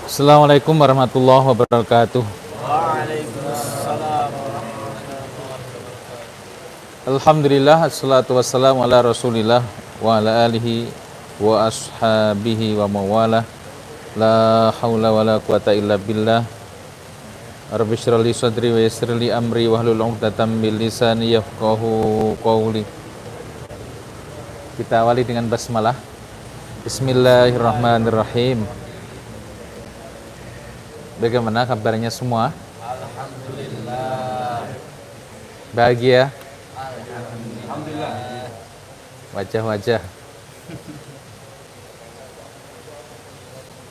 Assalamualaikum warahmatullahi wabarakatuh. Waalaikumsalam warahmatullahi wabarakatuh. Alhamdulillah, assalatu wassalamu ala rasulillah wa ala alihi wa ashabihi wa mawalah. La hawla wa la quwata illa billah. Rabbi shrah li sadri wa yassir li amri wahlul 'uqdatam min lisani yafqahu qawli. Kita awali dengan basmalah. Bismillahirrahmanirrahim. Bagaimana kabarnya semua? Alhamdulillah. Bahagia? Alhamdulillah. Wajah-wajah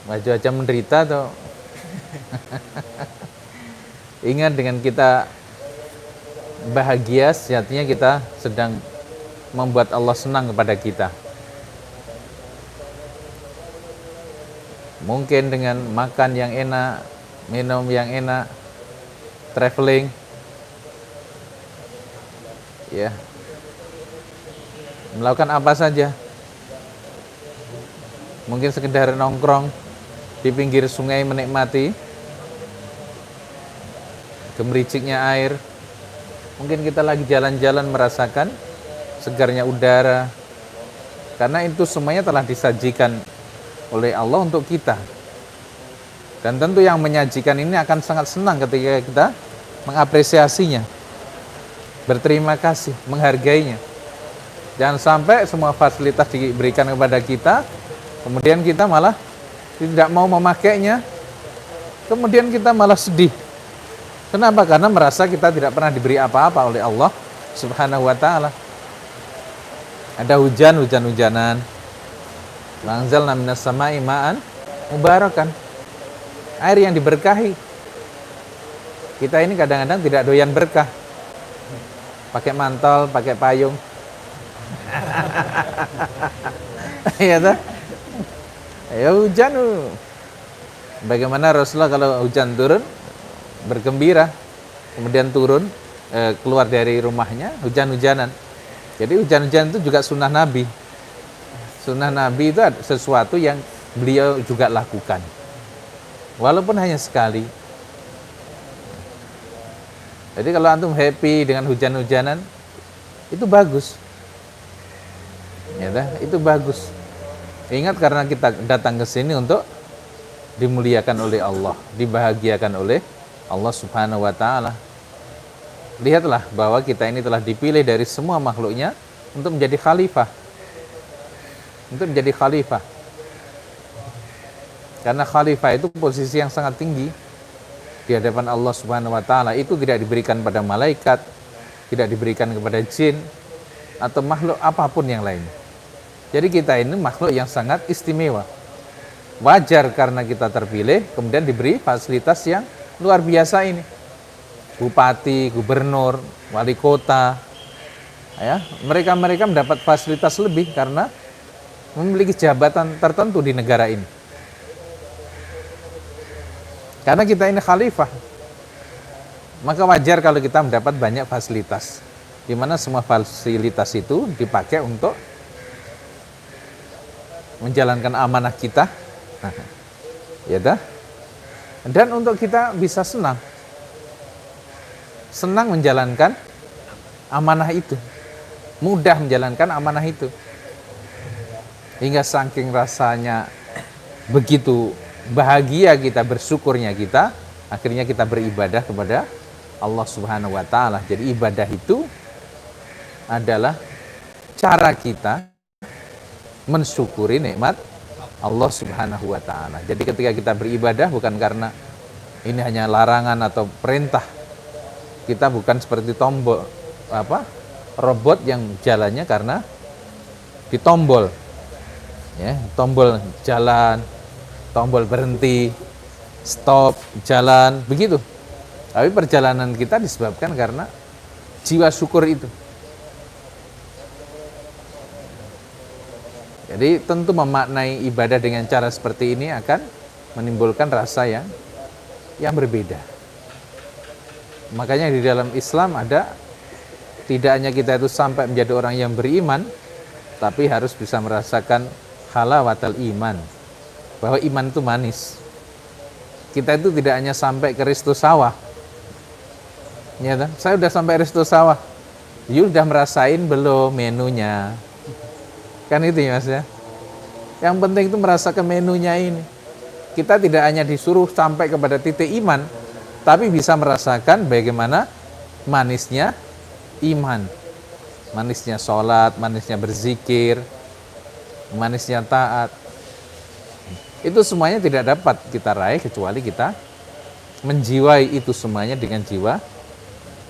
wajah-wajah menderita atau ingat, dengan kita bahagia sejatinya kita sedang membuat Allah senang kepada kita. Mungkin dengan makan yang enak, minum yang enak, traveling, ya, melakukan apa saja. Mungkin sekedar nongkrong di pinggir sungai menikmati gemericiknya air. Mungkin kita lagi jalan-jalan merasakan segarnya udara. Karena itu semuanya telah disajikan oleh Allah untuk kita. Dan tentu yang menyajikan ini akan sangat senang ketika kita mengapresiasinya, berterima kasih, menghargainya. Jangan sampai semua fasilitas diberikan kepada kita, kemudian kita malah tidak mau memakainya, kemudian kita malah sedih. Kenapa? Karena merasa kita tidak pernah diberi apa-apa oleh Allah Subhanahu wa ta'ala. Ada hujan-hujanan. Anzalna minas sama'i ma'an mubarakan. Air yang diberkahi. Kita ini kadang-kadang tidak doyan berkah. Pakai mantel, pakai payung. Iya toh? Ya hujan. Bagaimana Rasulullah kalau hujan turun bergembira, kemudian turun keluar dari rumahnya hujan-hujanan. Jadi hujan-hujan itu juga sunnah Nabi. Sunnah Nabi itu sesuatu yang beliau juga lakukan, walaupun hanya sekali. Jadi kalau antum happy dengan hujan-hujanan, itu bagus. Ya, itu bagus. Ingat, karena kita datang ke sini untuk dimuliakan oleh Allah, dibahagiakan oleh Allah Subhanahu wa ta'ala. Lihatlah bahwa kita ini telah dipilih dari semua makhluknya untuk menjadi khalifah. Untuk menjadi khalifah. Karena khalifah itu posisi yang sangat tinggi di hadapan Allah Subhanahu wa ta'ala. Itu tidak diberikan pada malaikat, tidak diberikan kepada jin atau makhluk apapun yang lain. Jadi kita ini makhluk yang sangat istimewa. Wajar karena kita terpilih, kemudian diberi fasilitas yang luar biasa ini. Bupati, gubernur, wali kota, ya, mereka mendapat fasilitas lebih karena memiliki jabatan tertentu di negara ini. Karena kita ini khalifah, maka wajar kalau kita mendapat banyak fasilitas, di mana semua fasilitas itu dipakai untuk menjalankan amanah kita, ya dah, dan untuk kita bisa senang menjalankan amanah itu, mudah menjalankan amanah itu. Hingga saking rasanya begitu bahagia kita, bersyukurnya kita, akhirnya kita beribadah kepada Allah Subhanahu wa ta'ala. Jadi ibadah itu adalah cara kita mensyukuri nikmat Allah Subhanahu wa ta'ala. Jadi ketika kita beribadah bukan karena ini hanya larangan atau perintah. Kita bukan seperti tombol robot yang jalannya karena ditombol. Ya, tombol jalan, tombol berhenti, stop, jalan, begitu. Tapi perjalanan kita disebabkan karena jiwa syukur itu. Jadi tentu memaknai ibadah dengan cara seperti ini akan menimbulkan rasa yang berbeda. Makanya di dalam Islam ada, tidak hanya kita itu sampai menjadi orang yang beriman, tapi harus bisa merasakan halawatul iman, bahwa iman itu manis. Kita itu tidak hanya sampai ke resto sawah. Ya, saya udah sampai resto sawah. You udah merasain belum menunya? Kan itu ya Mas ya. Yang penting itu merasakan menunya ini. Kita tidak hanya disuruh sampai kepada titik iman, tapi bisa merasakan bagaimana manisnya iman. Manisnya sholat, manisnya berzikir, manisnya taat. Itu semuanya tidak dapat kita raih kecuali kita menjiwai itu semuanya dengan jiwa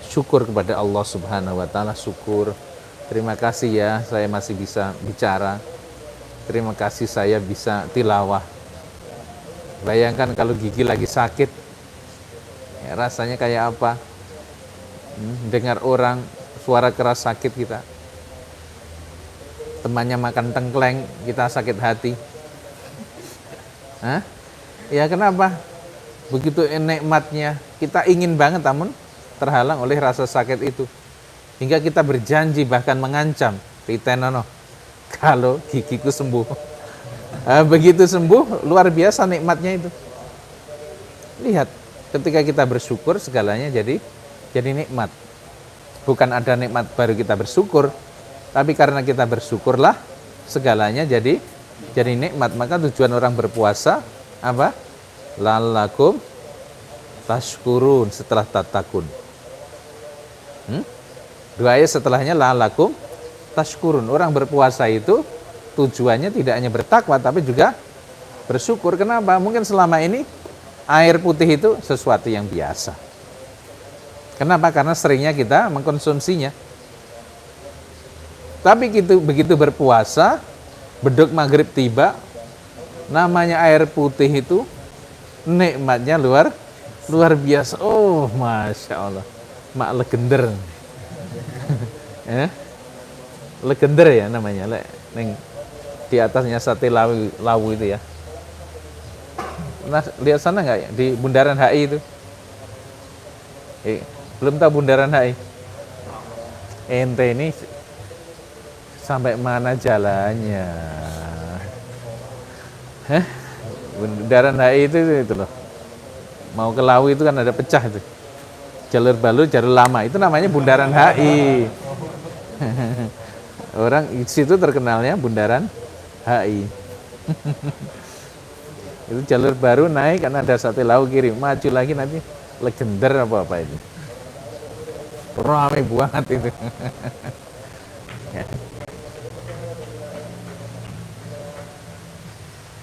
syukur kepada Allah Subhanahu wa taala. Syukur, terima kasih ya saya masih bisa bicara, terima kasih saya bisa tilawah. Bayangkan kalau gigi lagi sakit, ya, rasanya kayak apa? Dengar orang suara keras sakit kita, temannya makan tengkleng, kita sakit hati. Hah? Ya kenapa? Begitu nikmatnya, kita ingin banget namun terhalang oleh rasa sakit itu. Hingga kita berjanji bahkan mengancam, Ritenono, kalau gigiku sembuh. Begitu sembuh, luar biasa nikmatnya itu. Lihat, ketika kita bersyukur segalanya jadi nikmat. Bukan ada nikmat baru kita bersyukur, tapi karena kita bersyukurlah segalanya jadi nikmat. Maka tujuan orang berpuasa apa? La'allakum tashkurun setelah tatakun. Dua ayat setelahnya la'allakum tashkurun. Orang berpuasa itu tujuannya tidak hanya bertakwa tapi juga bersyukur. Kenapa? Mungkin selama ini air putih itu sesuatu yang biasa. Kenapa? Karena seringnya kita mengkonsumsinya. Tapi begitu berpuasa, beduk maghrib tiba, namanya air putih itu nikmatnya luar biasa. Oh, Masya Allah. Mak legender. Legender ya namanya. Di atasnya sate lawu itu ya. Nah, lihat sana nggak ya? Di Bundaran HI itu. Belum tahu Bundaran HI? Ente ini sampai mana jalannya? Bundaran HI itu loh. Mau ke Lawu itu kan ada pecah itu. Jalur baru, jalur lama. Itu namanya Bundaran HI. Orang di situ terkenalnya Bundaran HI. Itu jalur baru naik karena ada sate Lawu kiri. Maju lagi nanti legender apa itu. Ramai banget itu.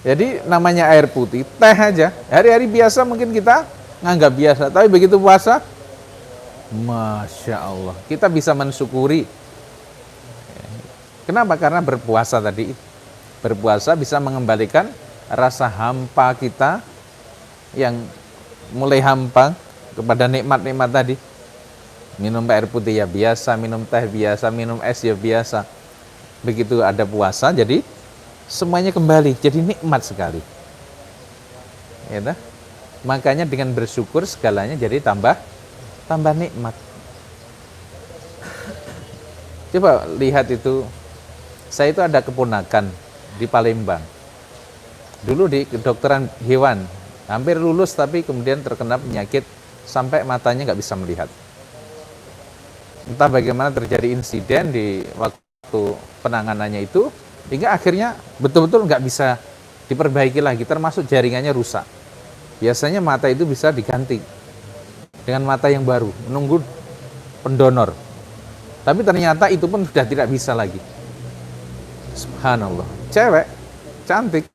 Jadi namanya air putih, teh aja. Hari-hari biasa mungkin kita nganggap biasa, tapi begitu puasa, Masya Allah, kita bisa mensyukuri. Kenapa? Karena berpuasa tadi. Berpuasa bisa mengembalikan rasa hampa kita yang mulai hampa kepada nikmat-nikmat tadi. Minum air putih ya biasa, minum teh biasa, minum es ya biasa. Begitu ada puasa, jadi semuanya kembali, jadi nikmat sekali. Ya, makanya dengan bersyukur segalanya jadi tambah nikmat. Coba lihat itu, saya itu ada keponakan di Palembang. Dulu di kedokteran hewan, hampir lulus tapi kemudian terkena penyakit sampai matanya nggak bisa melihat. Entah bagaimana terjadi insiden di waktu penanganannya itu, hingga akhirnya betul-betul nggak bisa diperbaiki lagi, termasuk jaringannya rusak. Biasanya mata itu bisa diganti dengan mata yang baru, menunggu pendonor. Tapi ternyata itu pun sudah tidak bisa lagi. Subhanallah, cewek, cantik,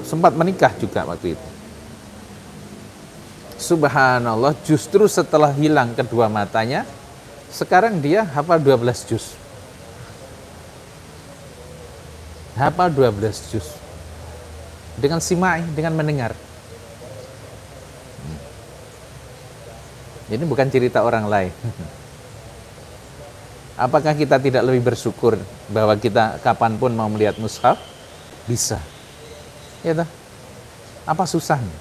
sempat menikah juga waktu itu. Subhanallah, justru setelah hilang kedua matanya, sekarang dia hafal 12 juz. Hafal 12 juz. Dengan simai, dengan mendengar. Ini bukan cerita orang lain. Apakah kita tidak lebih bersyukur bahwa kita kapanpun mau melihat mushaf? Bisa. Ya toh? Apa susahnya?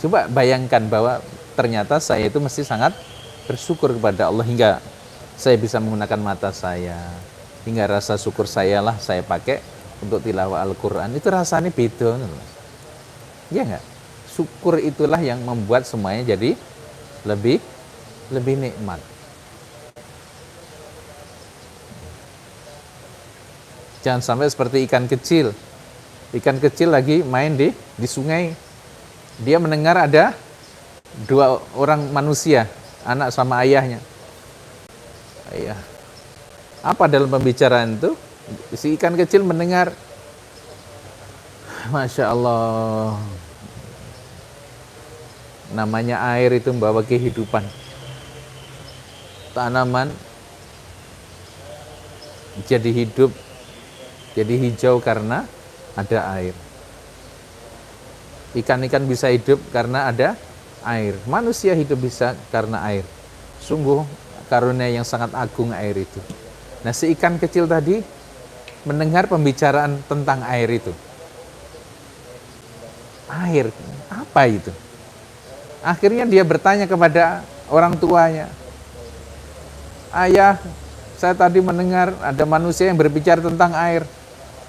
Coba bayangkan bahwa ternyata saya itu mesti sangat bersyukur kepada Allah hingga saya bisa menggunakan mata saya, hingga rasa syukur saya lah saya pakai untuk tilawah Al-Quran. Itu rasanya beda. Ya nggak? Syukur itulah yang membuat semuanya jadi lebih nikmat. Jangan sampai seperti ikan kecil. Ikan kecil lagi main di sungai. Dia mendengar ada dua orang manusia, anak sama ayahnya. Ayah. Apa dalam pembicaraan itu? Si ikan kecil mendengar, Masya Allah, namanya air itu membawa kehidupan. Tanaman jadi hidup, jadi hijau karena ada air. Ikan-ikan bisa hidup karena ada air. Manusia hidup bisa karena air. Sungguh karunia yang sangat agung air itu. Nah, si ikan kecil tadi mendengar pembicaraan tentang air itu. Air, apa itu? Akhirnya dia bertanya kepada orang tuanya, "Ayah, saya tadi mendengar ada manusia yang berbicara tentang air.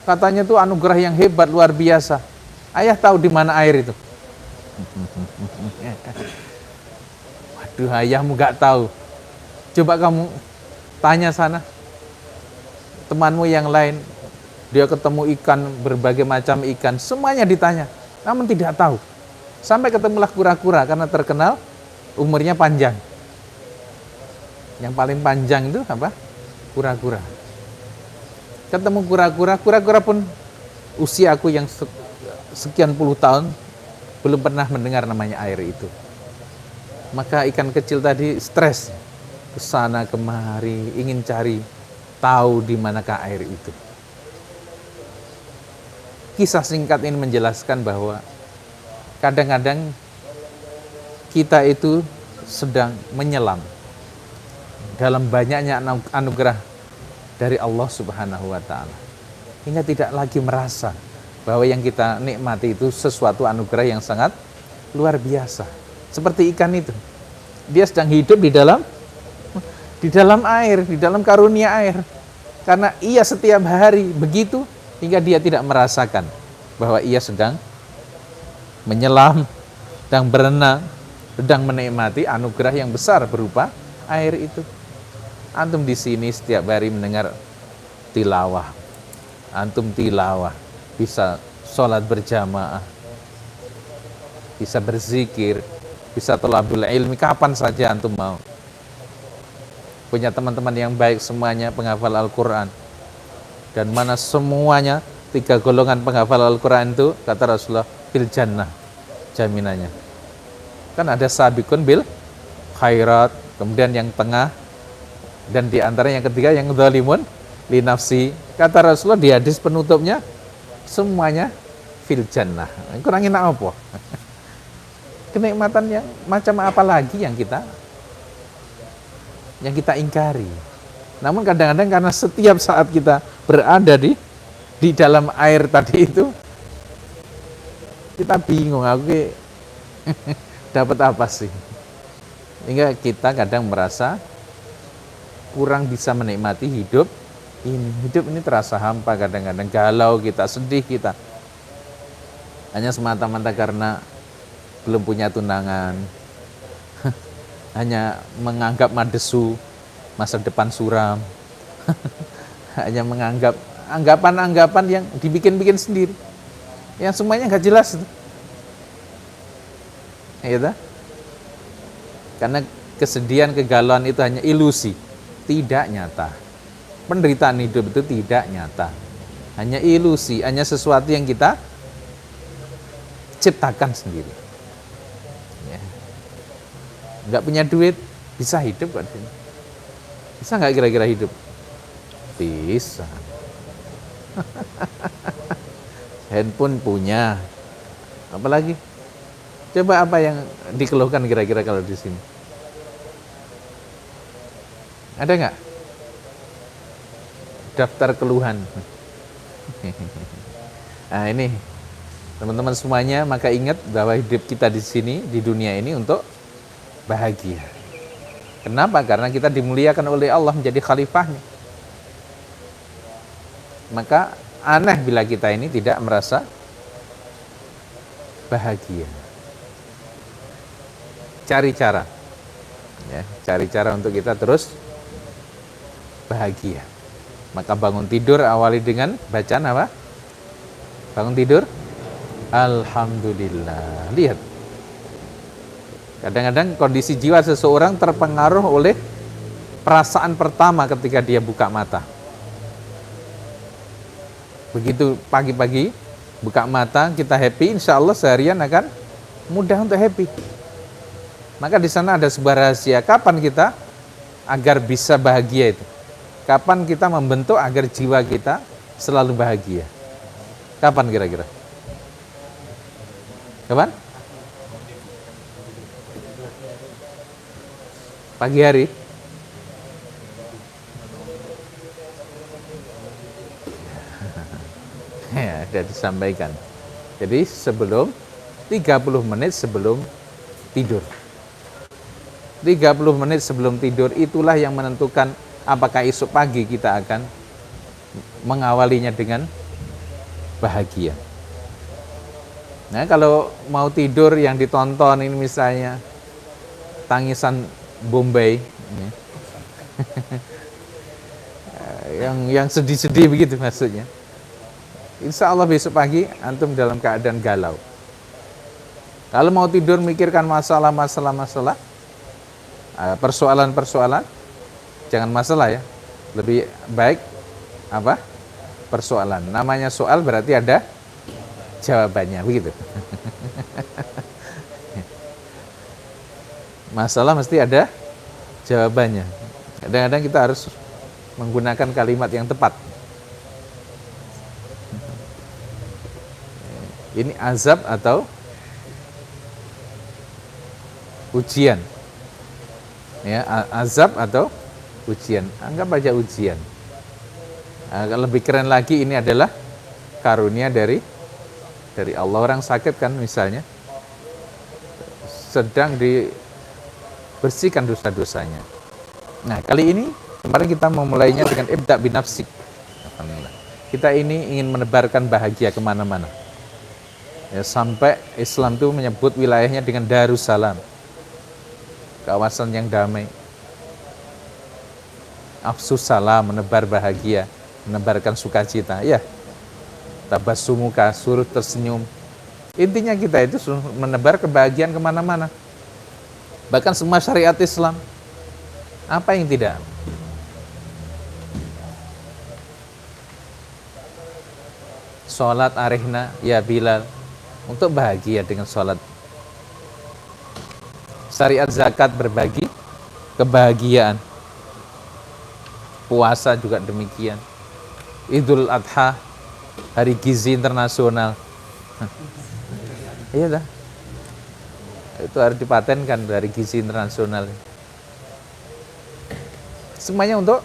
Katanya itu anugerah yang hebat, luar biasa. Ayah tahu di mana air itu?" Waduh, ayahmu gak tahu. Coba kamu tanya sana. Temanmu yang lain, dia ketemu ikan, berbagai macam ikan, semuanya ditanya, namun tidak tahu. Sampai ketemulah kura-kura, karena terkenal umurnya panjang. Yang paling panjang itu apa? Kura-kura. Ketemu kura-kura, kura-kura pun usia aku yang sekian puluh tahun belum pernah mendengar namanya air itu. Maka ikan kecil tadi stres, kesana kemari, ingin cari tahu di manakah air itu. Kisah singkat ini menjelaskan bahwa kadang-kadang kita itu sedang menyelam dalam banyaknya anugerah dari Allah Subhanahu wa Ta'ala, hingga tidak lagi merasa bahwa yang kita nikmati itu sesuatu anugerah yang sangat luar biasa. Seperti ikan itu, dia sedang hidup di dalam air, di dalam karunia air. Karena ia setiap hari begitu, hingga dia tidak merasakan bahwa ia sedang menyelam, sedang berenang, sedang menikmati anugerah yang besar berupa air itu. Antum di sini setiap hari mendengar tilawah, antum tilawah, bisa sholat berjamaah, bisa berzikir, bisa thalabul ilmi kapan saja antum mau. Punya teman-teman yang baik semuanya penghafal Al-Quran. Dan mana semuanya 3 golongan penghafal Al-Quran itu, kata Rasulullah, fil jannah, jaminannya. Kan ada sabiqun bil khairat, kemudian yang tengah, dan di antara yang ketiga yang dzalimun li nafsi. Kata Rasulullah di hadis penutupnya, semuanya fil jannah. Kurangin apa? Kenikmatan yang macam apa lagi yang kita ingkari. Namun kadang-kadang karena setiap saat kita berada di dalam air tadi itu, kita bingung, aku dapat apa sih? Hingga kita kadang merasa kurang bisa menikmati hidup ini. Hidup ini terasa hampa, kadang-kadang galau kita, sedih kita. Hanya semata-mata karena belum punya tunangan. Hanya menganggap madesu, masa depan suram. Hanya menganggap anggapan-anggapan yang dibikin-bikin sendiri, yang semuanya nggak jelas itu. Ya, karena kesedihan, kegalauan itu hanya ilusi, tidak nyata. Penderitaan hidup itu tidak nyata, hanya ilusi, hanya sesuatu yang kita ciptakan sendiri. Nggak punya duit, bisa hidup kan? Bisa nggak kira-kira hidup? Bisa. Handphone punya. Apalagi? Coba apa yang dikeluhkan kira-kira kalau di sini? Ada nggak? Daftar keluhan. Nah ini, teman-teman semuanya, maka ingat bahwa hidup kita di sini, di dunia ini untuk bahagia. Kenapa? Karena kita dimuliakan oleh Allah menjadi khalifahnya. Maka aneh bila kita ini tidak merasa bahagia. Cari cara, ya, cari cara untuk kita terus bahagia. Maka bangun tidur awali dengan bacaan apa? Bangun tidur, alhamdulillah. Lihat, kadang-kadang kondisi jiwa seseorang terpengaruh oleh perasaan pertama ketika dia buka mata. Begitu pagi-pagi buka mata, kita happy, insya Allah seharian akan mudah untuk happy. Maka di sana ada sebuah rahasia, kapan kita agar bisa bahagia itu? Kapan kita membentuk agar jiwa kita selalu bahagia? Kapan kira-kira? Kapan? Pagi hari? Ya, sudah disampaikan. Jadi 30 menit sebelum tidur. 30 menit sebelum tidur itulah yang menentukan apakah esok pagi kita akan mengawalinya dengan bahagia. Nah, kalau mau tidur yang ditonton ini misalnya Tangisan Bombay, yang sedih-sedih begitu maksudnya. Insya Allah besok pagi antum dalam keadaan galau. Kalau mau tidur mikirkan masalah, persoalan, jangan masalah ya. Lebih baik apa? Persoalan. Namanya soal berarti ada jawabannya, begitu. Masalah mesti ada jawabannya. Kadang-kadang kita harus menggunakan kalimat yang tepat. Ini azab atau ujian? Ya, azab atau ujian? Anggap aja ujian. Lebih keren lagi, ini adalah karunia dari Allah. Orang sakit kan misalnya, sedang dibersihkan dosa-dosanya. Nah, kali ini kemarin kita memulainya dengan ibda binafsik. Kita ini ingin menebarkan bahagia kemana-mana. Ya, sampai Islam itu menyebut wilayahnya dengan Darussalam, kawasan yang damai. Afsus salam, menebar bahagia, menebarkan sukacita. Ya, tabassumuka, suruh tersenyum. Intinya kita itu menebar kebahagiaan kemana-mana. Bahkan semua syariat Islam, apa yang tidak? Sholat arihna ya Bilal, untuk bahagia dengan sholat. Syariat zakat berbagi kebahagiaan. Puasa juga demikian. Idul Adha, hari gizi internasional. Iya dah. Itu harus dipatenkan, dari gizi internasional. Semuanya untuk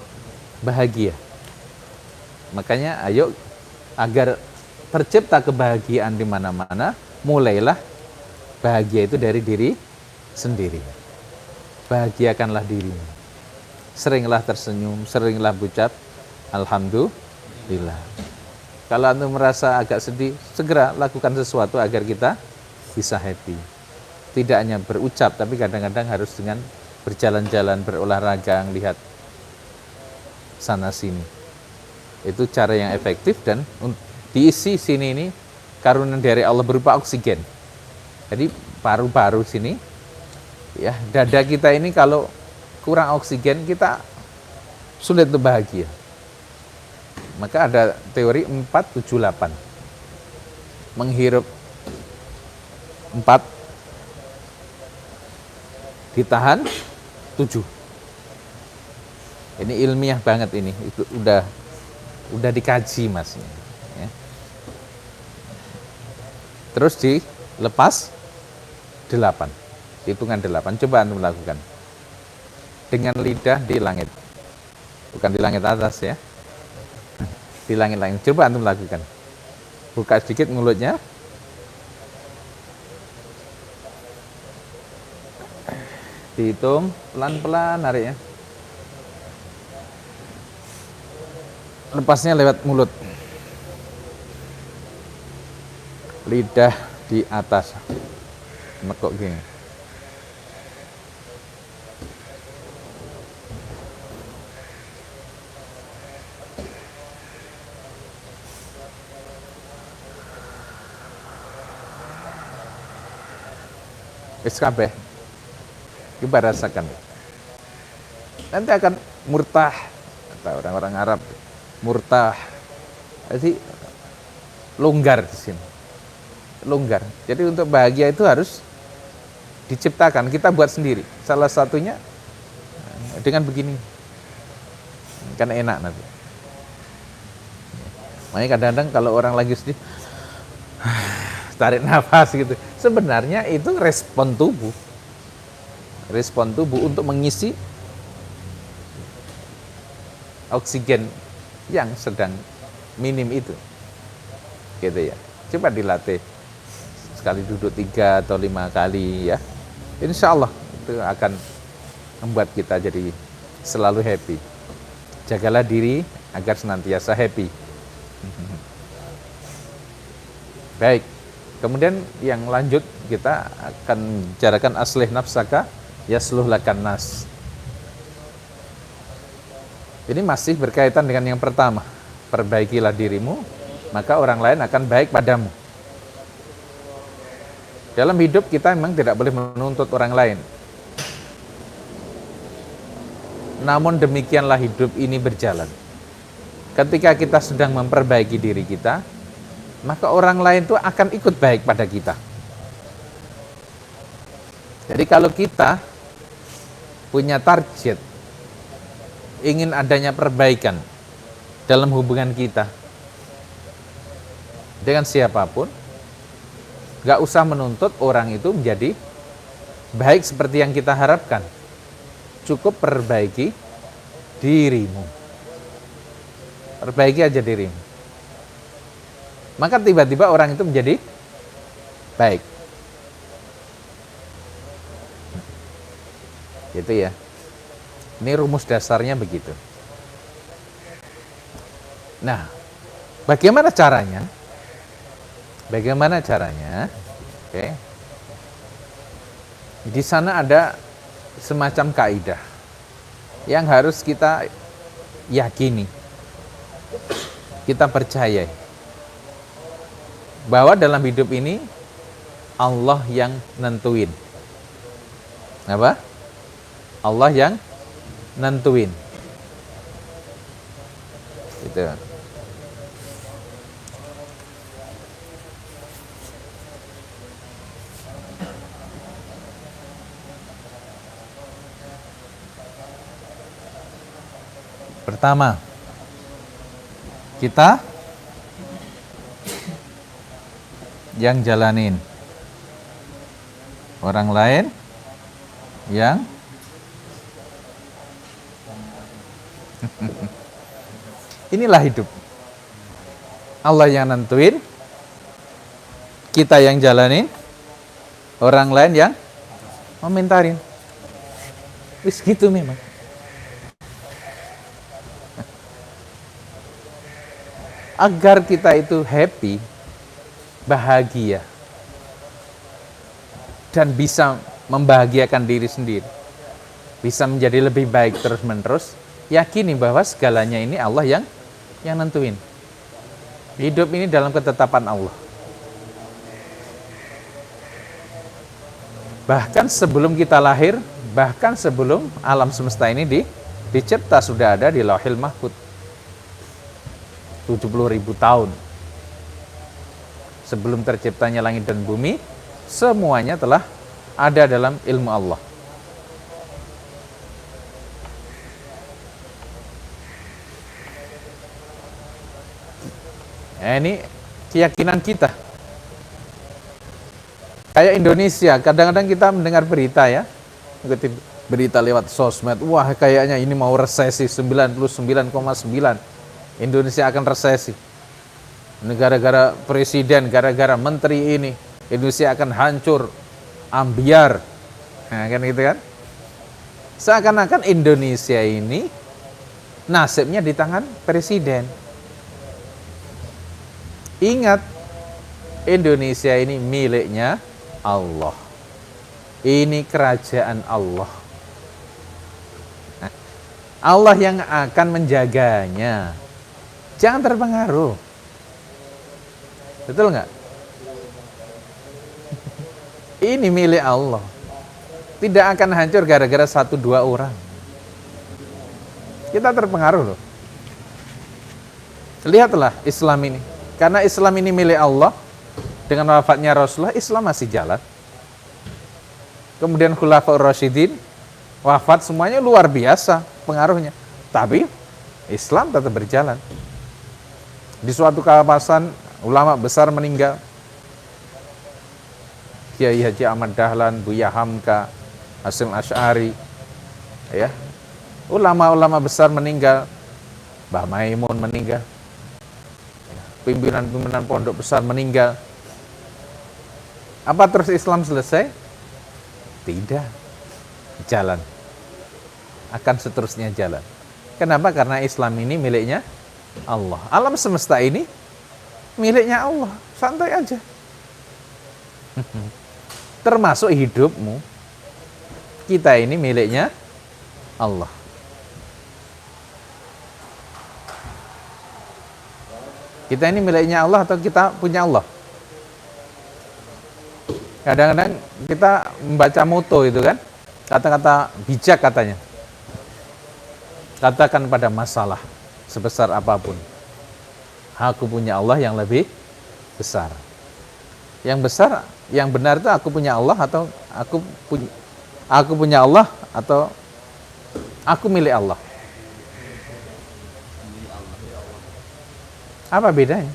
bahagia. Makanya ayo agar tercipta kebahagiaan di mana-mana, mulailah bahagia itu dari diri sendiri. Bahagiakanlah dirimu. Seringlah tersenyum, seringlah ucap alhamdulillah. Kalau Anda merasa agak sedih, segera lakukan sesuatu agar kita bisa happy. Tidak hanya berucap, tapi kadang-kadang harus dengan berjalan-jalan, berolahraga, lihat sana sini. Itu cara yang efektif, dan diisi sini ini karunia dari Allah berupa oksigen. Jadi paru-paru sini, ya, dada kita ini kalau kurang oksigen, kita sulit untuk bahagia. Maka ada teori 4-7-8. Menghirup 4, ditahan 7. Ini ilmiah banget ini. Itu udah dikaji Mas. Ya. Terus dilepas 8. Hitungan 8. Coba Anda melakukan. Dengan lidah di langit. Bukan di langit atas ya. Di langit-langit. Coba Anda melakukan. Buka sedikit mulutnya. Dihitung pelan-pelan nariknya. Lepasnya lewat mulut. Lidah di atas nekok gini. Wis kabeh. Coba rasakan. Nanti akan murtah, kata orang-orang Arab. Murtah. Jadi longgar di sini. Longgar. Jadi untuk bahagia itu harus diciptakan, kita buat sendiri. Salah satunya dengan begini. Kan enak nanti. Makanya kadang-kadang kalau orang lagi sedih, tarik nafas gitu. Sebenarnya itu respon tubuh. Respon tubuh untuk mengisi oksigen yang sedang minim itu. Gitu ya. Coba dilatih. Sekali duduk 3 atau 5 kali ya. Insya Allah itu akan membuat kita jadi selalu happy. Jagalah diri agar senantiasa happy. Baik. Kemudian yang lanjut kita akan bicarakan aslih nafsaka yasluh lakan nas. Ini masih berkaitan dengan yang pertama. Perbaikilah dirimu, maka orang lain akan baik padamu. Dalam hidup kita memang tidak boleh menuntut orang lain. Namun demikianlah hidup ini berjalan. Ketika kita sedang memperbaiki diri kita, maka orang lain itu akan ikut baik pada kita. Jadi kalau kita punya target, ingin adanya perbaikan dalam hubungan kita dengan siapapun, gak usah menuntut orang itu menjadi baik seperti yang kita harapkan. Cukup perbaiki dirimu. Perbaiki aja dirimu. Maka tiba-tiba orang itu menjadi baik. Gitu ya. Ini rumus dasarnya begitu. Nah, bagaimana caranya? Bagaimana caranya? Oke. Di sana ada semacam kaidah yang harus kita yakini. Kita percayai. Bahwa dalam hidup ini Allah yang nentuin. Apa? Allah yang nentuin. Gitu. Pertama, kita yang jalanin, orang lain yang inilah hidup. Allah yang nentuin, kita yang jalanin, orang lain yang komentarin. Wis gitu memang. Agar kita itu happy, bahagia, dan bisa membahagiakan diri sendiri, bisa menjadi lebih baik terus-menerus, yakini bahwa segalanya ini Allah yang nentuin. Hidup ini dalam ketetapan Allah. Bahkan sebelum kita lahir, bahkan sebelum alam semesta ini dicipta, sudah ada di Lauhil Mahfuz. 70.000 tahun sebelum terciptanya langit dan bumi, semuanya telah ada dalam ilmu Allah. Ini keyakinan kita. Kayak Indonesia, kadang-kadang kita mendengar berita ya, mengikuti berita lewat sosmed, wah kayaknya ini mau resesi 99,9, Indonesia akan resesi. Gara-gara presiden, gara-gara menteri ini, Indonesia akan hancur, ambiar. Nah, kan gitu kan? Seakan-akan Indonesia ini nasibnya di tangan presiden. Ingat, Indonesia ini miliknya Allah. Ini kerajaan Allah. Allah yang akan menjaganya. Jangan terpengaruh. Betul nggak? Ini milik Allah. Tidak akan hancur gara-gara 1-2 orang. Kita terpengaruh loh. Lihatlah Islam ini. Karena Islam ini milik Allah, dengan wafatnya Rasulullah, Islam masih jalan. Kemudian Khulafaur Rasyidin wafat, semuanya luar biasa pengaruhnya. Tapi Islam tetap berjalan. Di suatu kawasan ulama besar meninggal. Kiai Haji Ahmad Dahlan, Buya Hamka, Hasyim Asy'ari, ya. Ulama-ulama besar meninggal. Mbah Maimun meninggal. Pimpinan-pimpinan pondok besar meninggal. Apa terus Islam selesai? Tidak. Jalan. Akan seterusnya jalan. Kenapa? Karena Islam ini miliknya Allah. Alam semesta ini miliknya Allah. Santai aja. Termasuk hidupmu. Kita ini miliknya Allah. Kita ini miliknya Allah atau kita punya Allah? Kadang-kadang kita membaca moto itu kan, kata-kata bijak katanya. Katakan pada masalah sebesar apapun, aku punya Allah yang lebih besar. Yang besar, yang benar itu aku punya Allah atau aku punya Allah atau aku milik Allah. Apa bedanya?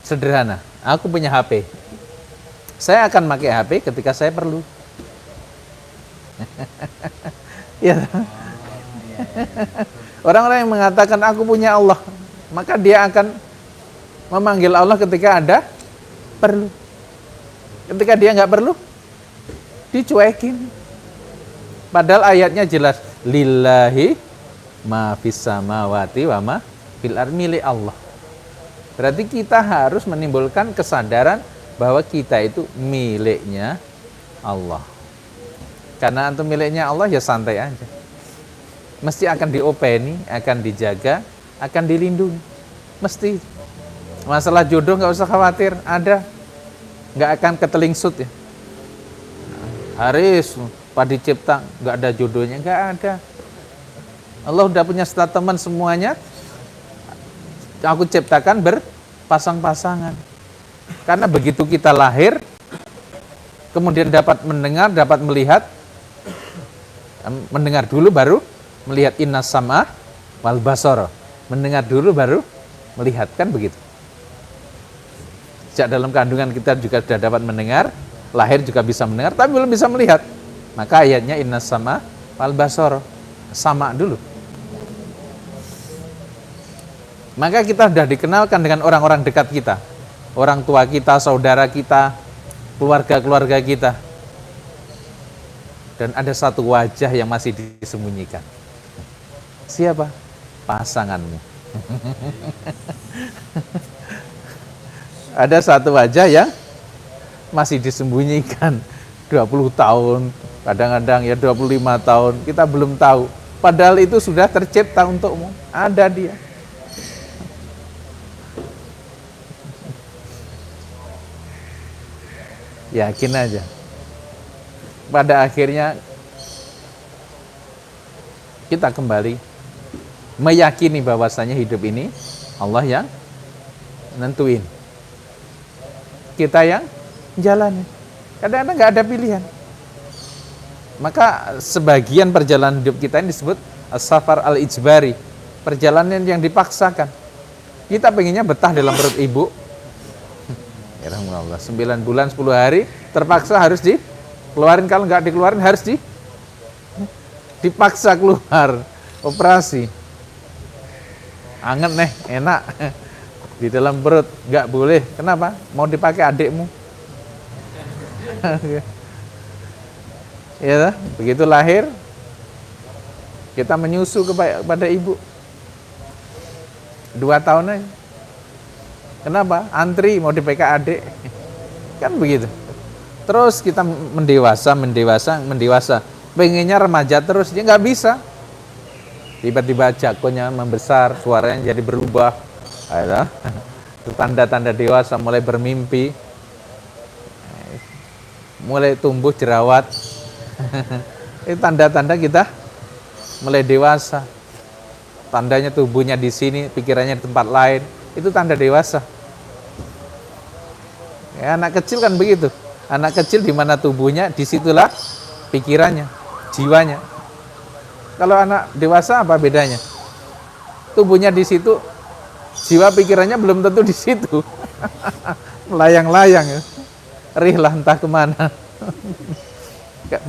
Sederhana, aku punya HP. Saya akan pakai HP ketika saya perlu. Ya. Orang-orang yang mengatakan aku punya Allah, maka dia akan memanggil Allah ketika ada perlu. Ketika dia nggak perlu, dicuekin. Padahal ayatnya jelas, lillahi ma fis samawati wa ma fil ardi, milik Allah. Berarti kita harus menimbulkan kesadaran bahwa kita itu miliknya Allah. Karena antum miliknya Allah, ya santai aja. Mesti akan diopeni, akan dijaga, akan dilindungi. Mesti. Masalah jodoh nggak usah khawatir, ada. Nggak akan ketelingsut ya. Haris, Padi Cipta, nggak ada jodohnya, nggak ada. Allah udah punya statement semuanya. Aku ciptakan berpasang-pasangan. Karena begitu kita lahir, kemudian dapat mendengar, dapat melihat, mendengar dulu baru melihat, innas sam'a wal basara. Mendengar dulu baru melihat, kan begitu. Sejak dalam kandungan kita juga sudah dapat mendengar, lahir juga bisa mendengar, tapi belum bisa melihat. Maka ayatnya innas sam'a wal basara. Sama dulu. Maka kita sudah dikenalkan dengan orang-orang dekat kita. Orang tua kita, saudara kita, keluarga-keluarga kita. Dan ada satu wajah yang masih disembunyikan. Siapa? Pasanganmu. Ada satu wajah yang masih disembunyikan 20 tahun, kadang-kadang ya 25 tahun, kita belum tahu. Padahal itu sudah tercipta untukmu, ada dia. Yakin aja. Pada akhirnya kita kembali meyakini bahwasanya hidup ini Allah yang nentuin. Kita yang jalani. Kadang-kadang nggak ada pilihan. Maka sebagian perjalanan hidup kita ini disebut as-safar al-ijbari, perjalanan yang dipaksakan. Kita pengennya betah dalam perut ibu. Ya Allah, 9 bulan 10 hari terpaksa harus dikeluarin, kalau nggak dikeluarin harus dipaksa keluar, operasi. Anget nih, enak di dalam perut, nggak boleh. Kenapa? Mau dipakai adikmu. Ya, begitu lahir kita menyusu kepada ibu. 2 tahun aja. Kenapa? Antri mau di PKAD. Kan begitu. Terus kita mendewasa. Pengennya remaja terus, dia nggak bisa. Tiba-tiba jagonya membesar, suaranya jadi berubah. Ayolah. Itu tanda-tanda dewasa, mulai bermimpi, mulai tumbuh jerawat. Itu tanda-tanda kita mulai dewasa. Tandanya tubuhnya di sini, pikirannya di tempat lain. Itu tanda dewasa. Ya, anak kecil kan begitu. Anak kecil di mana tubuhnya, disitulah pikirannya, jiwanya. Kalau anak dewasa apa bedanya? Tubuhnya di situ, jiwa pikirannya belum tentu di situ. Melayang-layang ya. Rihlah entah kemana.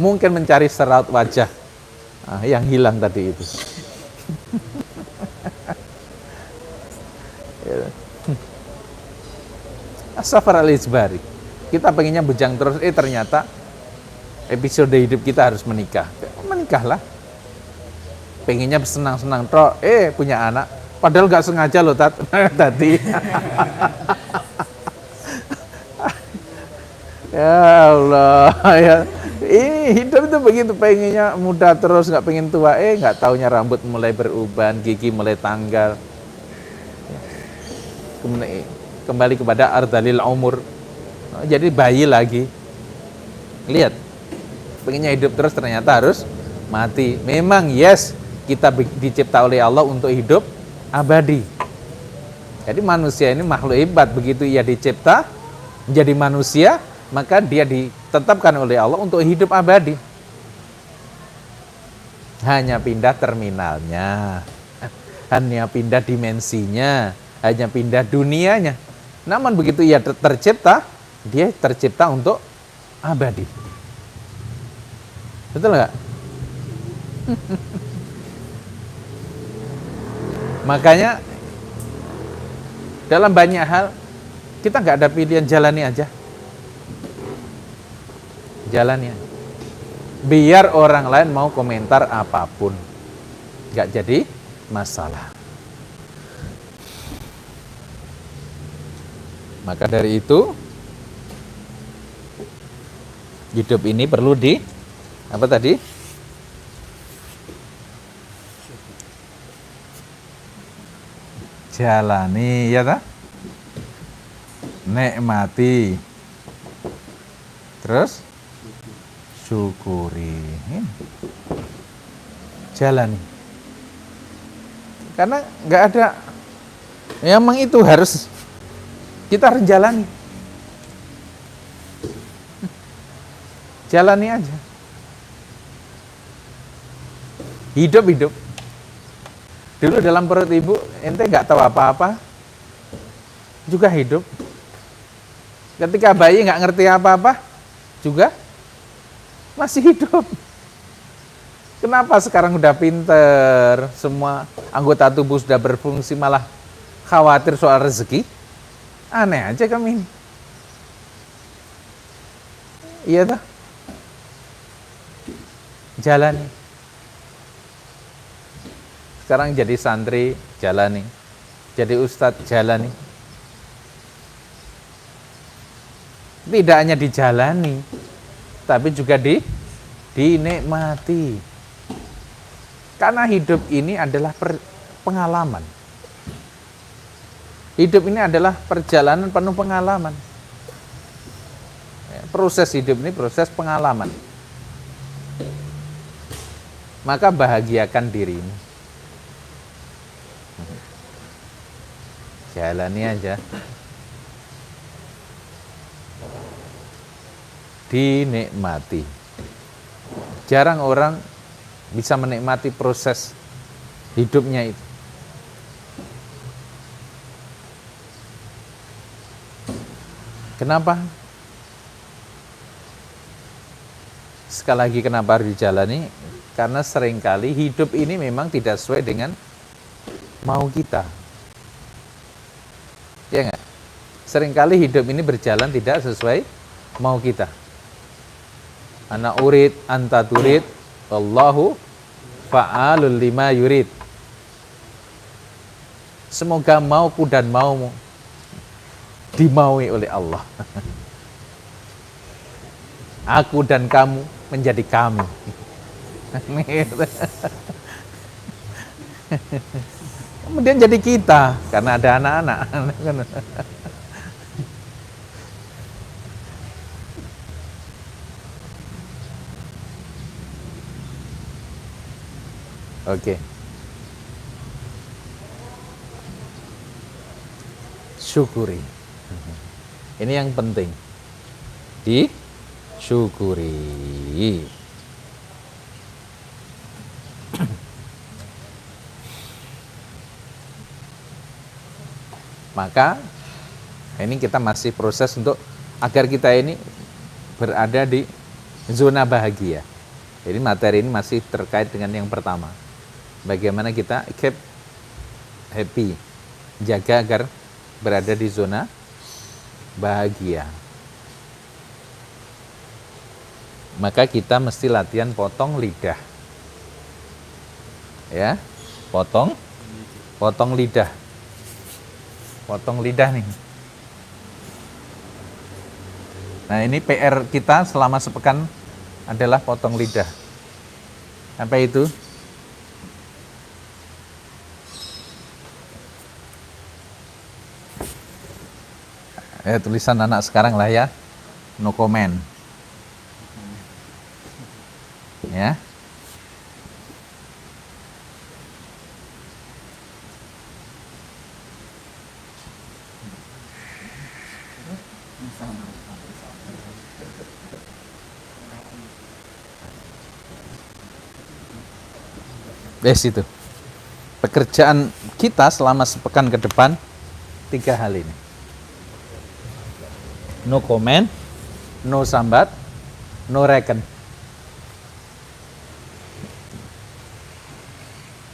Mungkin mencari seraut wajah yang hilang tadi itu. As-Safar al-Ijbari. Kita pengennya bujang terus, ternyata episode hidup kita harus menikah. Menikahlah. Pengennya senang-senang toh, punya anak. Padahal gak sengaja loh tadi. Ya Allah, ya. Ini hidup itu begitu, pengennya muda terus, nggak pengen tua. Nggak taunya rambut mulai beruban, gigi mulai tanggal. Kembali kepada ardalil umur, jadi bayi lagi. Lihat, pengennya hidup terus, ternyata harus mati. Memang yes, kita dicipta oleh Allah untuk hidup abadi. Jadi manusia ini makhluk hebat, begitu ia dicipta menjadi manusia, maka dia ditetapkan oleh Allah untuk hidup abadi. Hanya pindah terminalnya, hanya pindah dimensinya, hanya pindah dunianya. Namun begitu ia tercipta, dia tercipta untuk abadi. Betul nggak? Makanya dalam banyak hal kita nggak ada pilihan, jalani aja. Jalani aja. Biar orang lain mau komentar apapun, nggak jadi masalah. Maka dari itu, hidup ini perlu apa tadi? Jalani, ya tak? Nikmati. Terus syukuri. Jalani. Karena nggak ada, memang itu harus kita harus jalani. Jalani aja. Hidup. Dulu dalam perut ibu, ente nggak tahu apa-apa, juga hidup. Ketika bayi nggak ngerti apa-apa, juga masih hidup. Kenapa sekarang udah pinter, semua anggota tubuh sudah berfungsi, malah khawatir soal rezeki? Aneh aja kami ini. Iya toh? Jalani. Sekarang jadi santri, jalani. Jadi ustadz, jalani. Tidak hanya dijalani, tapi juga dinikmati. Karena hidup ini adalah pengalaman. Hidup ini adalah perjalanan penuh pengalaman. Proses hidup ini proses pengalaman. Maka bahagiakan dirimu. Jalani aja. Dinikmati. Jarang orang bisa menikmati proses hidupnya itu. Kenapa? Sekali lagi kenapa harus dijalani? Karena seringkali hidup ini memang tidak sesuai dengan mau kita. Ya enggak? Seringkali hidup ini berjalan tidak sesuai mau kita. Ana urid, anta turid, Allahu fa'alul lima yurid. Semoga mauku dan maumu dimaui oleh Allah. Aku dan kamu menjadi kami. Kemudian jadi kita karena ada anak-anak. Oke. Syukuri. Ini yang penting. Disyukuri. Maka ini kita masih proses untuk agar kita ini berada di zona bahagia. Jadi materi ini masih terkait dengan yang pertama. Bagaimana kita keep happy, jaga agar berada di zona bahagia. Maka kita mesti latihan potong lidah. Ya, potong lidah. Potong lidah nih. Nah, ini PR kita selama sepekan adalah potong lidah. Apa itu? Tulisan anak sekarang lah ya. No comment. Ya. Itu. Pekerjaan kita selama sepekan ke depan 3 hal ini. No comment, no sambat, no reken.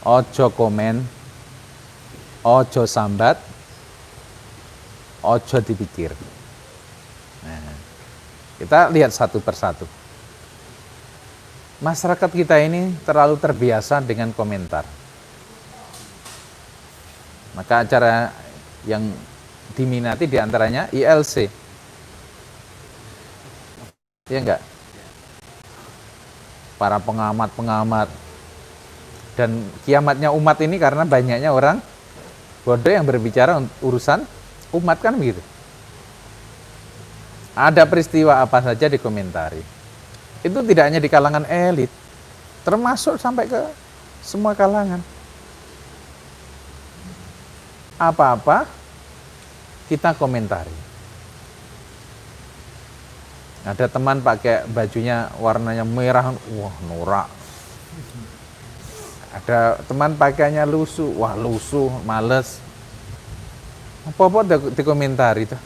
Ojo komen, ojo sambat, ojo dipikir. Nah, kita lihat satu persatu. Masyarakat kita ini terlalu terbiasa dengan komentar. Maka acara yang diminati diantaranya ILC. Iya enggak? Para pengamat-pengamat. Dan kiamatnya umat ini karena banyaknya orang bodoh yang berbicara urusan umat kan begitu. Ada peristiwa apa saja dikomentari. Itu tidak hanya di kalangan elit, termasuk sampai ke semua kalangan. Apa-apa kita komentari. Ada teman pakai bajunya warnanya merah, wah norak. Ada teman pakainya lusuh, wah lusuh, males. Apa-apa dikomentari tuh.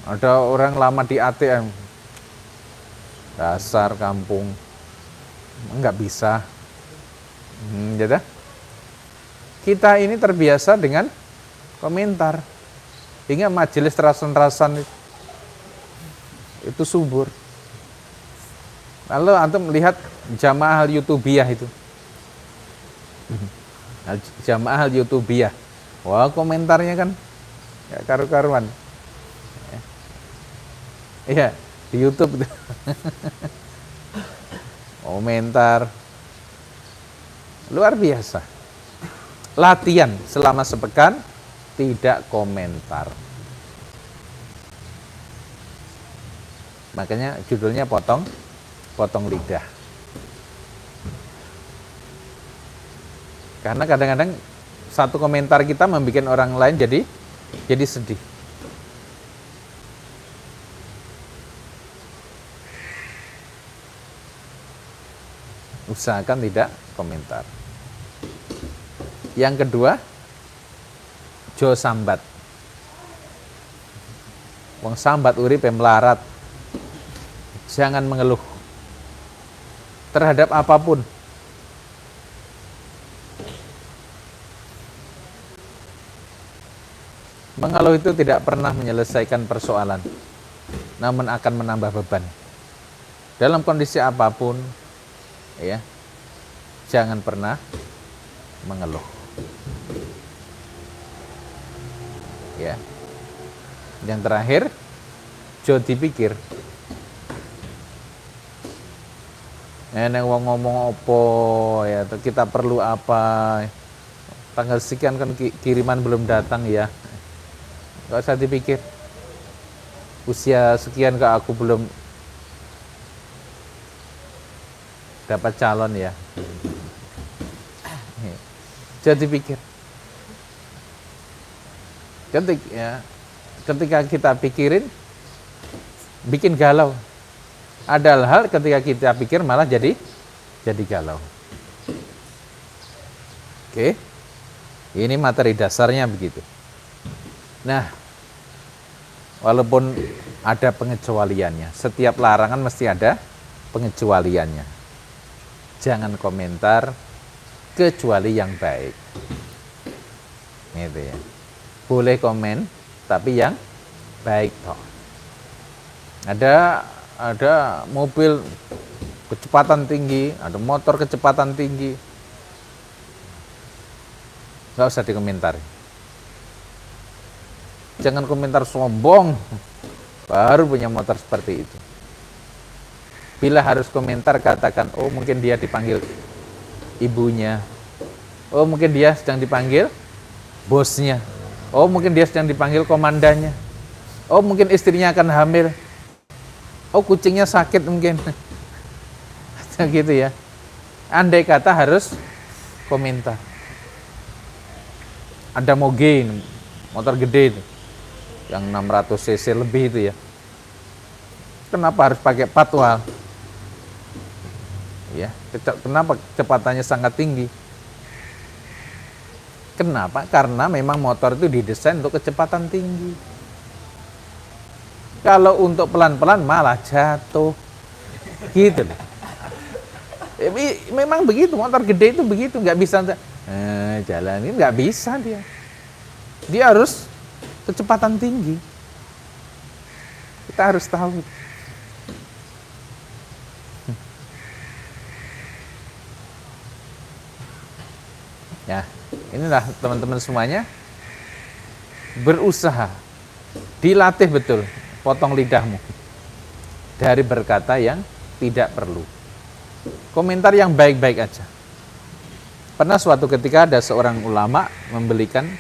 Ada orang lama di ATM, dasar kampung, nggak bisa. Jadi kita ini terbiasa dengan komentar, hingga majelis rasan-rasan itu subur. Lalu antum melihat jamaah al-YouTubiyah itu, jamaah al-YouTubiyah, wah komentarnya kan ya karu-karuan. Iya, di YouTube. Komentar. Luar biasa. Latihan selama sepekan tidak komentar. Makanya judulnya potong lidah. Karena kadang-kadang satu komentar kita membuat orang lain jadi sedih. Usahakan tidak komentar. Yang kedua, jo sambat. Wong sambat uripe melarat. Jangan mengeluh terhadap apapun. Mengeluh itu tidak pernah menyelesaikan persoalan, namun akan menambah beban. Dalam kondisi apapun, ya, jangan pernah mengeluh. Ya. Yang terakhir, jo dipikir. Neng wong ngomong apa ya, kita perlu apa? Tanggal sekian kan kiriman belum datang ya. Gak usah dipikir. Usia sekian kok aku belum dapat calon ya. Jadi pikir. Ketika kita pikirin, bikin galau. Ada hal ketika kita pikir malah jadi galau. Oke, ini materi dasarnya begitu. Nah, walaupun ada pengecualiannya, setiap larangan mesti ada pengecualiannya. Jangan komentar kecuali yang baik. Gitu ya. Boleh komen, tapi yang baik toh. Ada mobil kecepatan tinggi, ada motor kecepatan tinggi, nggak usah dikomentari. Jangan komentar sombong, baru punya motor seperti itu. Bila harus komentar, katakan, oh mungkin dia dipanggil ibunya, oh mungkin dia sedang dipanggil bosnya, oh mungkin dia sedang dipanggil komandannya, oh mungkin istrinya akan hamil, oh kucingnya sakit mungkin. Gitu ya. Andai kata harus komentar. Ada moge, motor gede itu, yang 600 cc lebih itu ya. Kenapa harus pakai patwal? Ya, kenapa kecepatannya sangat tinggi? Kenapa? Karena memang motor itu didesain untuk kecepatan tinggi. Kalau untuk pelan-pelan malah jatuh. Gitu loh. Memang begitu, motor gede itu begitu, nggak bisa jalanin, nggak bisa dia. Dia harus kecepatan tinggi. Kita harus tahu. Ya, inilah teman-teman semuanya, berusaha, dilatih betul, potong lidahmu dari berkata yang tidak perlu. Komentar yang baik-baik aja. Pernah suatu ketika ada seorang ulama membelikan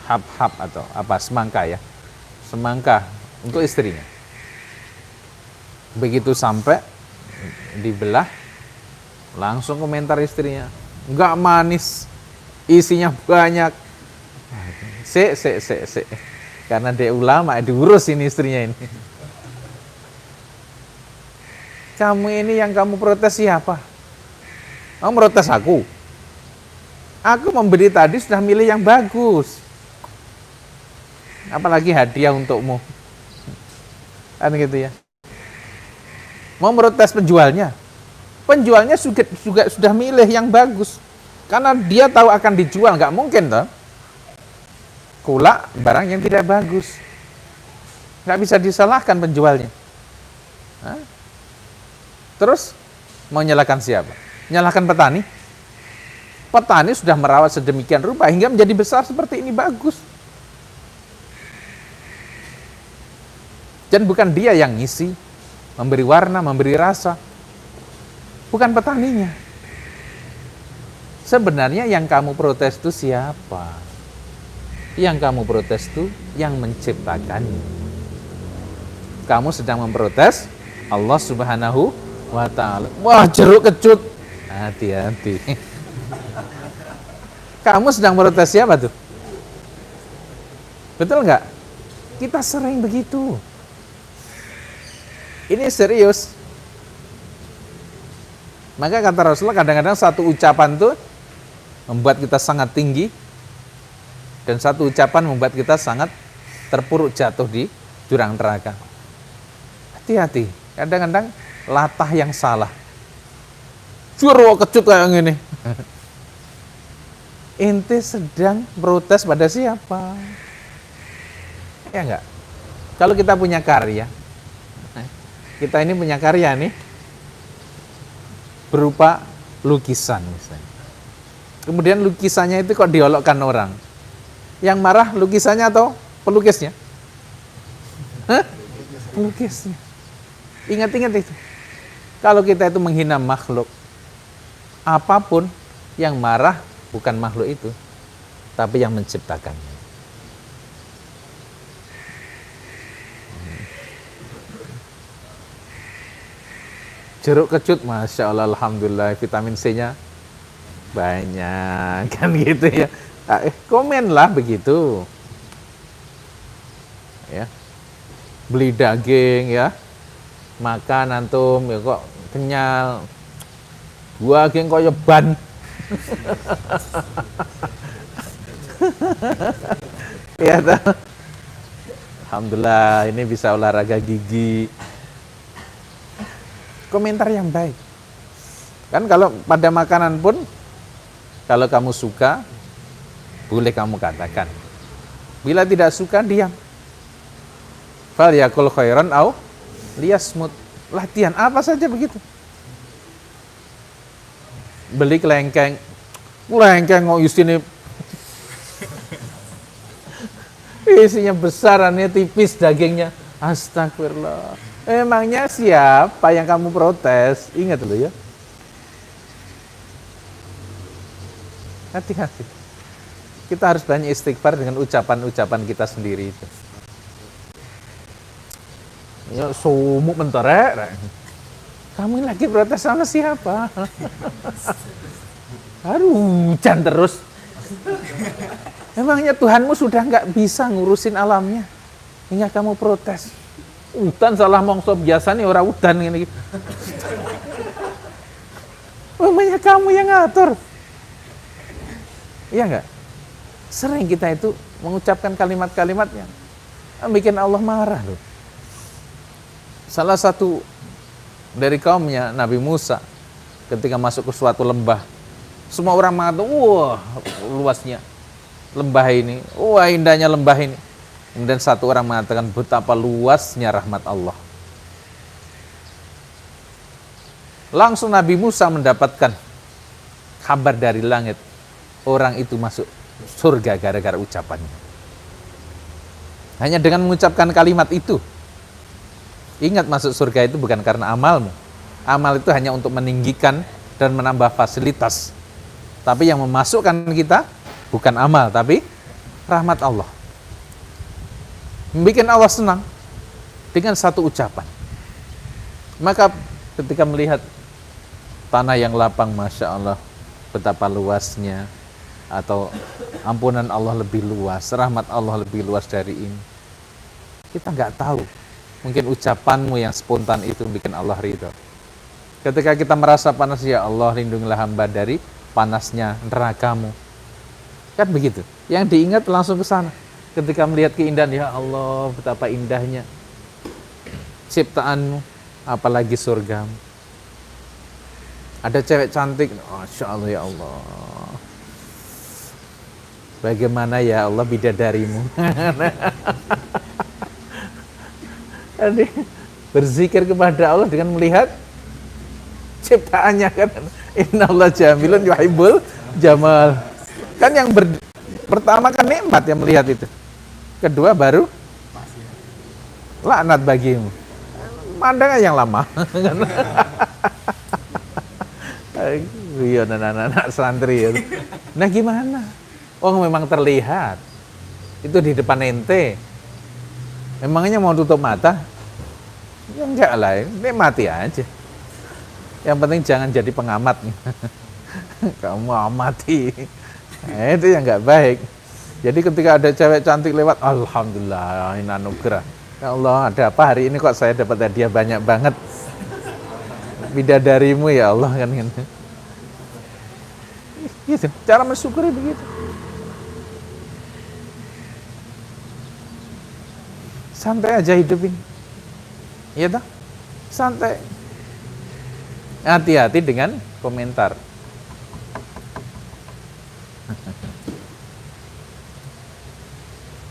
hab-hab atau semangka ya, semangka untuk istrinya. Begitu sampai dibelah, langsung komentar istrinya, nggak manis, isinya banyak. Karena dia ulama, diurus ini istrinya ini. Kamu ini yang kamu protes siapa? Kamu protes aku? Aku memberi tadi sudah milih yang bagus. Apalagi hadiah untukmu. Kan gitu ya. Mau protes penjualnya? Penjualnya juga sudah milih yang bagus. Karena dia tahu akan dijual, nggak mungkin toh. Kulak barang yang tidak bagus. Nggak bisa disalahkan penjualnya. Hah? Terus mau nyalakan siapa? Nyalakan petani? Petani sudah merawat sedemikian rupa hingga menjadi besar seperti ini, bagus. Dan bukan dia yang ngisi, memberi warna, memberi rasa. Bukan petaninya. Sebenarnya yang kamu protes itu siapa? Yang kamu protes itu yang menciptakannya. Kamu sedang memprotes Allah Subhanahu wa ta'ala. Wah, jeruk kecut. Hati-hati. Kamu sedang protes siapa tuh? Betul nggak? Kita sering begitu. Ini serius. Maka kata Rasulullah, kadang-kadang satu ucapan tuh membuat kita sangat tinggi, dan satu ucapan membuat kita sangat terpuruk jatuh di jurang neraka. Hati-hati. Kadang-kadang latah yang salah. Jeruk kecut kayak gini. Ente sedang protes pada siapa? Ya enggak? Kalau kita punya karya, kita ini punya karya nih, berupa lukisan misalnya. Kemudian lukisannya itu kok diolokkan orang. Yang marah lukisannya atau pelukisnya? Hah? Pelukisnya. Ingat-ingat itu. Kalau kita itu menghina makhluk, apapun yang marah bukan makhluk itu, tapi yang menciptakannya. Jeruk kecut, Masya Allah, Alhamdulillah, vitamin C-nya banyak, kan gitu ya. Komenlah begitu. Ya. Beli daging ya, makan antum ya kok kenyal. Gua geng koyo ban. Ya toh. Alhamdulillah ini bisa olahraga gigi. Komentar yang baik. Kan kalau pada makanan pun, kalau kamu suka, boleh kamu katakan. Bila tidak suka, diam. Fal yakul khairan au liyasmut. Latihan apa saja begitu. Beli kelengkeng kok isinya isinya besarannya tipis dagingnya. Astagfirullah. Emangnya siapa yang kamu protes? Ingat loh ya. Hati-hati. Kita harus banyak istighfar dengan ucapan-ucapan kita sendiri itu. Ya sumuk menterek. Kamu lagi protes sama siapa? Aduh, hujan terus. Emangnya Tuhanmu sudah nggak bisa ngurusin alamnya hingga kamu protes? Udan salah mongso biasa nih orang udan ini. Emangnya kamu yang ngatur? Iya nggak? Sering kita itu mengucapkan kalimat-kalimat yang bikin Allah marah loh. Salah satu dari kaumnya Nabi Musa ketika masuk ke suatu lembah, semua orang mengatakan, wah luasnya lembah ini, wah indahnya lembah ini. Kemudian satu orang mengatakan, betapa luasnya rahmat Allah. Langsung Nabi Musa mendapatkan kabar dari langit, orang itu masuk surga gara-gara ucapannya. Hanya dengan mengucapkan kalimat itu. Ingat, masuk surga itu bukan karena amalmu. Amal itu hanya untuk meninggikan dan menambah fasilitas. Tapi yang memasukkan kita bukan amal, tapi rahmat Allah. Membikin Allah senang dengan satu ucapan. Maka ketika melihat tanah yang lapang, Masya Allah, betapa luasnya, atau ampunan Allah lebih luas, rahmat Allah lebih luas dari ini. Kita nggak tahu. Mungkin ucapanmu yang spontan itu bikin Allah ridho. Ketika kita merasa panas, ya Allah lindungilah hamba dari panasnya nerakamu. Kan begitu. Yang diingat langsung ke sana. Ketika melihat keindahan, ya Allah betapa indahnya ciptaanmu, apalagi surgamu. Ada cewek cantik, Masya Allah ya Allah. Bagaimana ya Allah bidadarimu. Berzikir kepada Allah dengan melihat ciptaannya kan. Innallaha jamilun yuhibbul jamal. Kan yang pertama kan nikmat yang melihat itu. Kedua baru laknat bagimu. Mandang yang lama. Iya, anak-anak santri ya. Nah gimana? Oh memang terlihat. Itu di depan ente. Emangnya mau tutup mata? Ya enggak lah, ini mati aja. Yang penting jangan jadi pengamat. Kamu amati. Itu yang enggak baik. Jadi ketika ada cewek cantik lewat, alhamdulillah, ini anugerah. Ya Allah, ada apa hari ini kok saya dapat hadiah banyak banget. Bidadarimu ya Allah kan. Gitu. Cara mensyukuri begitu. Santai aja hidup ini. Iya tak? Santai. Hati-hati dengan komentar.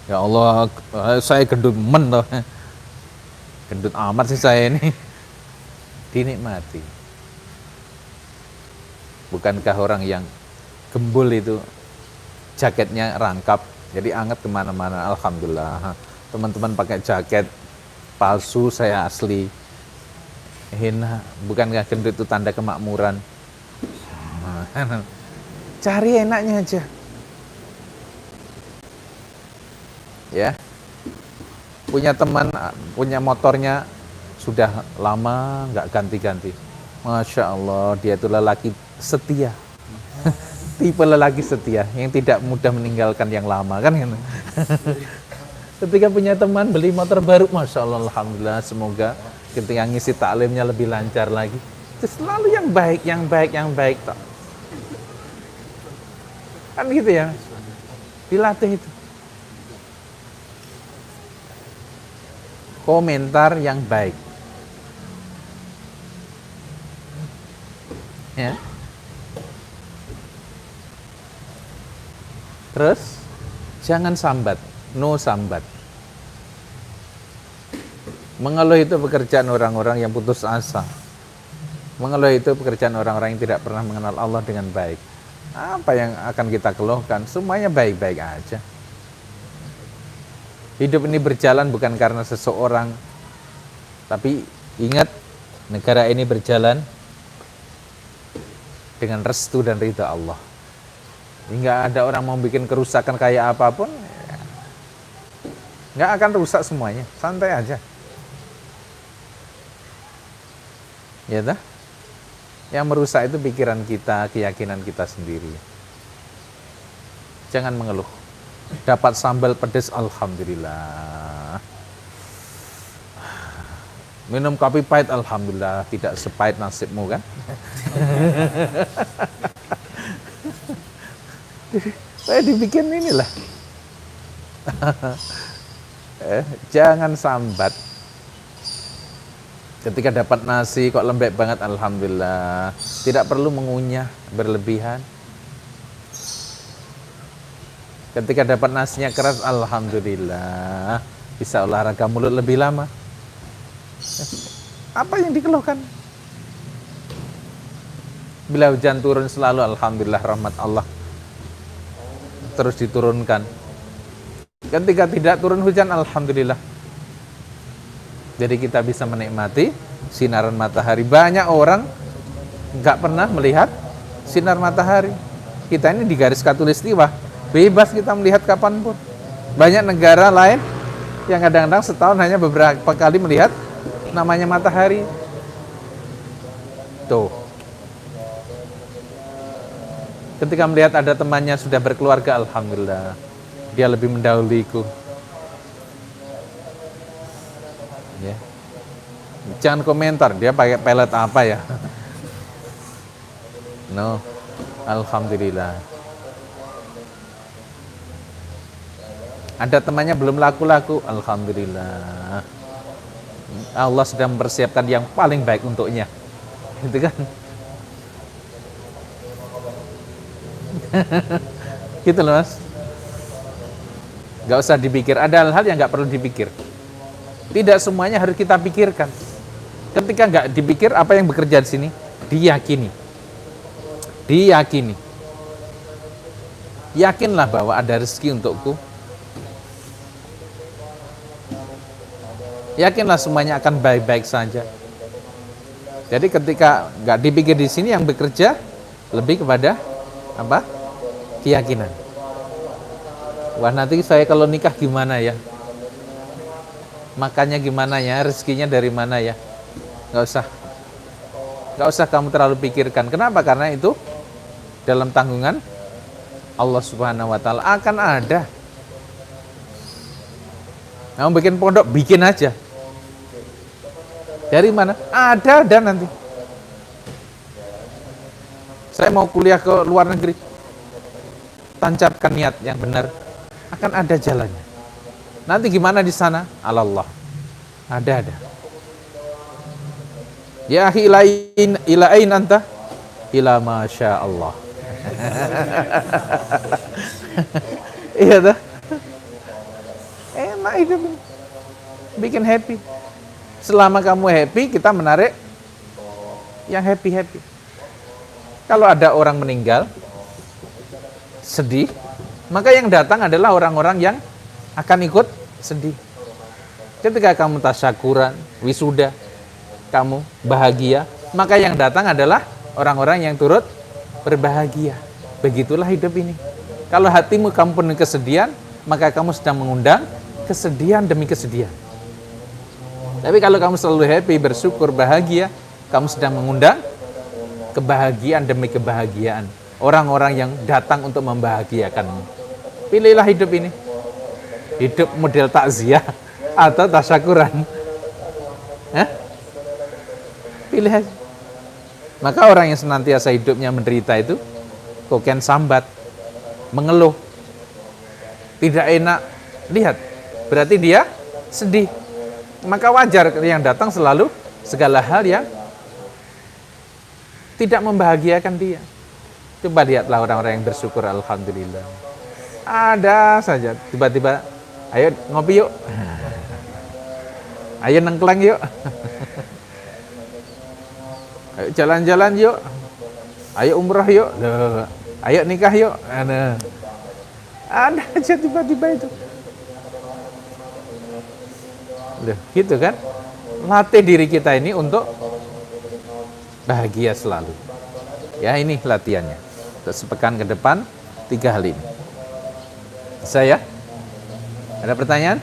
Ya Allah, saya gendut loh. Gendut amat sih saya ini. Dinikmati. Bukankah orang yang gembul itu, jaketnya rangkap, jadi anget kemana-mana. Alhamdulillah, teman-teman pakai jaket palsu, saya asli. Hina, bukankah gendut itu tanda kemakmuran? Cari enaknya aja. Ya, punya teman, punya motornya sudah lama nggak ganti-ganti. Masya Allah, dia itu lelaki setia. Tipe lelaki setia yang tidak mudah meninggalkan yang lama, kan? Ketika punya teman beli motor baru, Masya Allah, Alhamdulillah, semoga ketika ngisi taklimnya lebih lancar lagi. Itu selalu yang baik, yang baik, yang baik. Kan gitu ya, dilatih itu. Komentar yang baik. Ya. Terus jangan sambat, no sambat. Mengeluh itu pekerjaan orang-orang yang putus asa. Mengeluh itu pekerjaan orang-orang yang tidak pernah mengenal Allah dengan baik. Apa yang akan kita keluhkan? Semuanya baik-baik aja. Hidup ini berjalan bukan karena seseorang, tapi ingat, negara ini berjalan dengan restu dan ridha Allah. Hingga ada orang mau bikin kerusakan kayak apapun, nggak akan rusak semuanya, santai aja. Ya dah? Yang merusak itu pikiran kita, keyakinan kita sendiri. Jangan mengeluh. Dapat sambal pedas, alhamdulillah. Minum kopi pahit, alhamdulillah, tidak sepahit nasibmu, kan? Saya dibikin inilah. Jangan sambat. Ketika dapat nasi kok lembek banget, alhamdulillah. Tidak perlu mengunyah berlebihan. Ketika dapat nasinya keras, alhamdulillah. Bisa olahraga mulut lebih lama. Apa yang dikeluhkan? Bila hujan turun selalu, alhamdulillah, rahmat Allah terus diturunkan. Ketika tidak turun hujan, alhamdulillah. Jadi kita bisa menikmati sinaran matahari. Banyak orang nggak pernah melihat sinar matahari. Kita ini di garis khatulistiwa, bebas kita melihat kapanpun. Banyak negara lain yang kadang-kadang setahun hanya beberapa kali melihat namanya matahari. Tuh. Ketika melihat ada temannya sudah berkeluarga, alhamdulillah, dia lebih mendahuliku. Ya. Jangan komentar dia pakai pelet apa ya. No, alhamdulillah. Ada temannya belum laku-laku, alhamdulillah. Allah sedang mempersiapkan yang paling baik untuknya. Gitu kan? Gitu loh, Mas. Gak usah dipikir, ada hal-hal yang gak perlu dipikir. Tidak semuanya harus kita pikirkan. Ketika gak dipikir, apa yang bekerja di sini? Diyakini. Diyakini. Yakinlah bahwa ada rezeki untukku. Yakinlah semuanya akan baik-baik saja. Jadi ketika nggak dipikir di sini, yang bekerja lebih kepada apa? Keyakinan. Wah, nanti saya kalau nikah gimana ya? Makannya gimana ya? Rezekinya dari mana ya? Nggak usah kamu terlalu pikirkan. Kenapa? Karena itu dalam tanggungan Allah Subhanahu Wa Taala akan ada. Kamu bikin pondok, bikin aja. Dari mana? Ada nanti. Saya mau kuliah ke luar negeri. Tancapkan niat yang benar. Akan ada jalannya. Nanti gimana di sana? Allah. Ada. Ya akhi, ila ain anta? Ila masya Allah. Iya dah. Enak hidup ini. Bikin happy. Selama kamu happy, kita menarik yang happy-happy. Kalau ada orang meninggal, sedih, maka yang datang adalah orang-orang yang akan ikut sedih. Ketika kamu tasyakuran, wisuda, kamu bahagia, maka yang datang adalah orang-orang yang turut berbahagia. Begitulah hidup ini. Kalau hatimu kamu penuh kesedihan, maka kamu sedang mengundang kesedihan demi kesedihan. Tapi kalau kamu selalu happy, bersyukur, bahagia, kamu sedang mengundang kebahagiaan demi kebahagiaan. Orang-orang yang datang untuk membahagiakanmu. Pilihlah hidup ini. Hidup model takziah atau tasyakuran. Pilih aja. Maka orang yang senantiasa hidupnya menderita itu koken sambat, mengeluh, tidak enak, lihat, berarti dia sedih. Maka wajar yang datang selalu segala hal yang tidak membahagiakan dia. Coba lihatlah orang-orang yang bersyukur, alhamdulillah. Ada saja, tiba-tiba, ayo ngopi yuk, ayo nengklang yuk, ayo jalan-jalan yuk, ayo umrah yuk, ayo nikah yuk. Ada aja tiba-tiba itu. Loh, gitu kan? Latih diri kita ini untuk bahagia selalu. Ya, ini latihannya. Untuk sepekan ke depan, 3 hal ini. Saya, ada pertanyaan?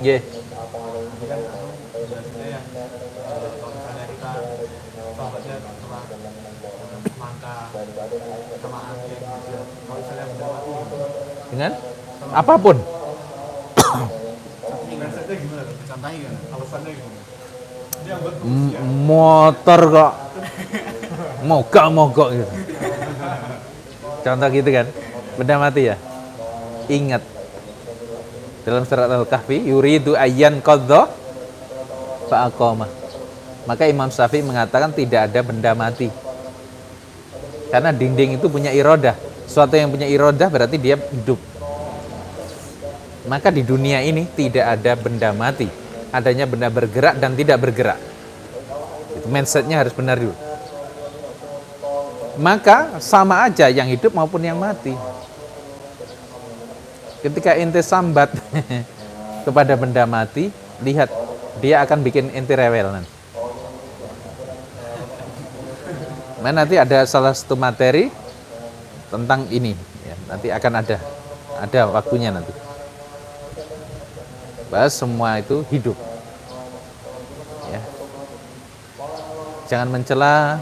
Ye. Dengan apapun. Motor kok mogok gitu. Contoh gitu kan, benda mati ya. Ingat dalam surat Al-Kahfi, yuridu ayyan qadha fa aqama. Maka Imam Syafi'i mengatakan tidak ada benda mati. Karena dinding itu punya irodah. Suatu yang punya irodah berarti dia hidup. Maka di dunia ini tidak ada benda mati. Adanya benda bergerak dan tidak bergerak. Itu mindsetnya harus benar dulu. Maka sama aja yang hidup maupun yang mati. Ketika ente sambat kepada benda mati, lihat dia akan bikin ente rewel nanti. Nanti ada salah satu materi tentang ini, ya, nanti akan ada waktunya nanti. Bahas semua itu hidup. Ya. Jangan mencela,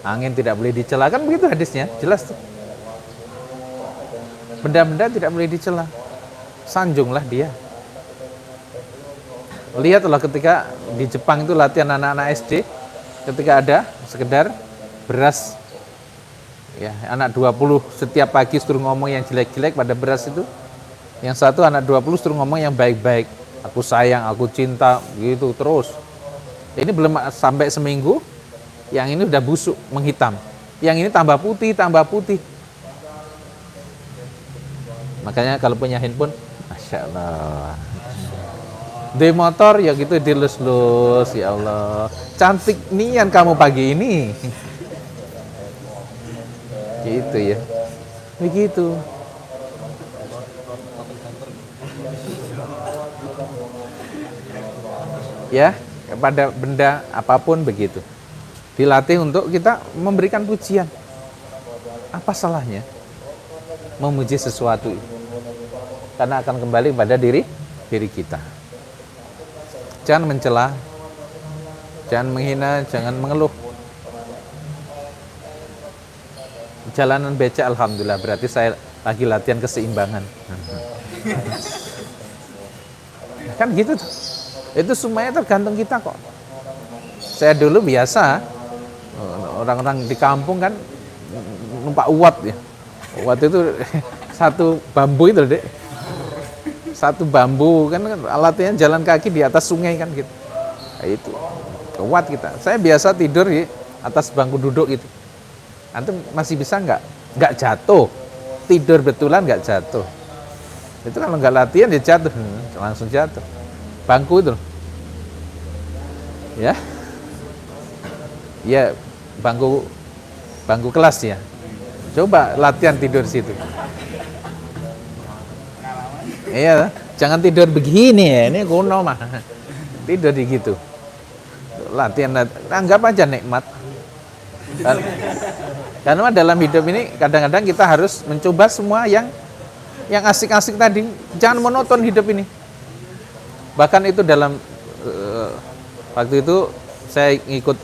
angin tidak boleh dicela, kan begitu hadisnya, jelas tuh. Benda-benda tidak boleh dicela, sanjunglah dia. Lihatlah ketika di Jepang itu latihan anak-anak SD, ketika ada sekedar beras, ya anak 20 setiap pagi suruh ngomong yang jelek-jelek pada beras itu, yang satu anak 20 suruh ngomong yang baik-baik, aku sayang, aku cinta, gitu terus. Ini belum sampai seminggu, yang ini udah busuk, menghitam, yang ini tambah putih. Makanya kalau punya handphone, Masya Allah, di motor ya gitu dilus-lus, ya Allah, cantik nian kamu pagi ini. Gitu ya, begitu. Ya, kepada benda apapun begitu. Dilatih untuk kita memberikan pujian. Apa salahnya memuji sesuatu? Karena akan kembali pada diri kita. Jangan mencela, jangan menghina, jangan mengeluh. Jalanan becek, alhamdulillah, berarti saya lagi latihan keseimbangan. Kan gitu tuh. Itu semuanya tergantung kita kok. Saya dulu biasa, orang-orang di kampung kan numpak uat ya. Uat itu satu bambu itu, Dek. Satu bambu kan alatnya jalan kaki di atas sungai kan gitu. Nah, itu kuat kita. Saya biasa tidur di atas bangku duduk gitu. Antum masih bisa nggak jatuh, tidur betulan nggak jatuh. Itu kalau nggak latihan dia jatuh, langsung jatuh. Bangku itu, ya bangku Bangku kelas ya. Coba latihan tidur situ. Iya, jangan tidur begini ya. Ini kuno mah. Tidur di gitu. Latihan, anggap aja nikmat. Karena dalam hidup ini kadang-kadang kita harus mencoba semua yang asik-asik tadi. Jangan monoton hidup ini. Bahkan itu dalam waktu itu saya ikut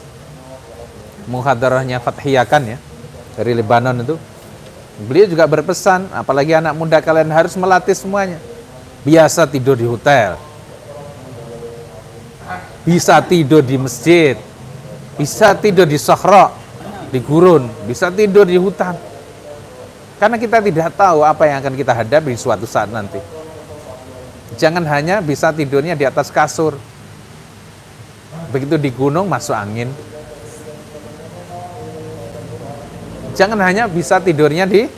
muhadarahnya Fathiyakan ya, dari Lebanon itu. Beliau juga berpesan, apalagi anak muda kalian harus melatih semuanya. Biasa tidur di hotel, bisa tidur di masjid, bisa tidur di sahra, di gurun, bisa tidur di hutan. Karena kita tidak tahu apa yang akan kita hadapi suatu saat nanti. Jangan hanya bisa tidurnya di atas kasur. Begitu di gunung masuk angin. Jangan hanya bisa tidurnya di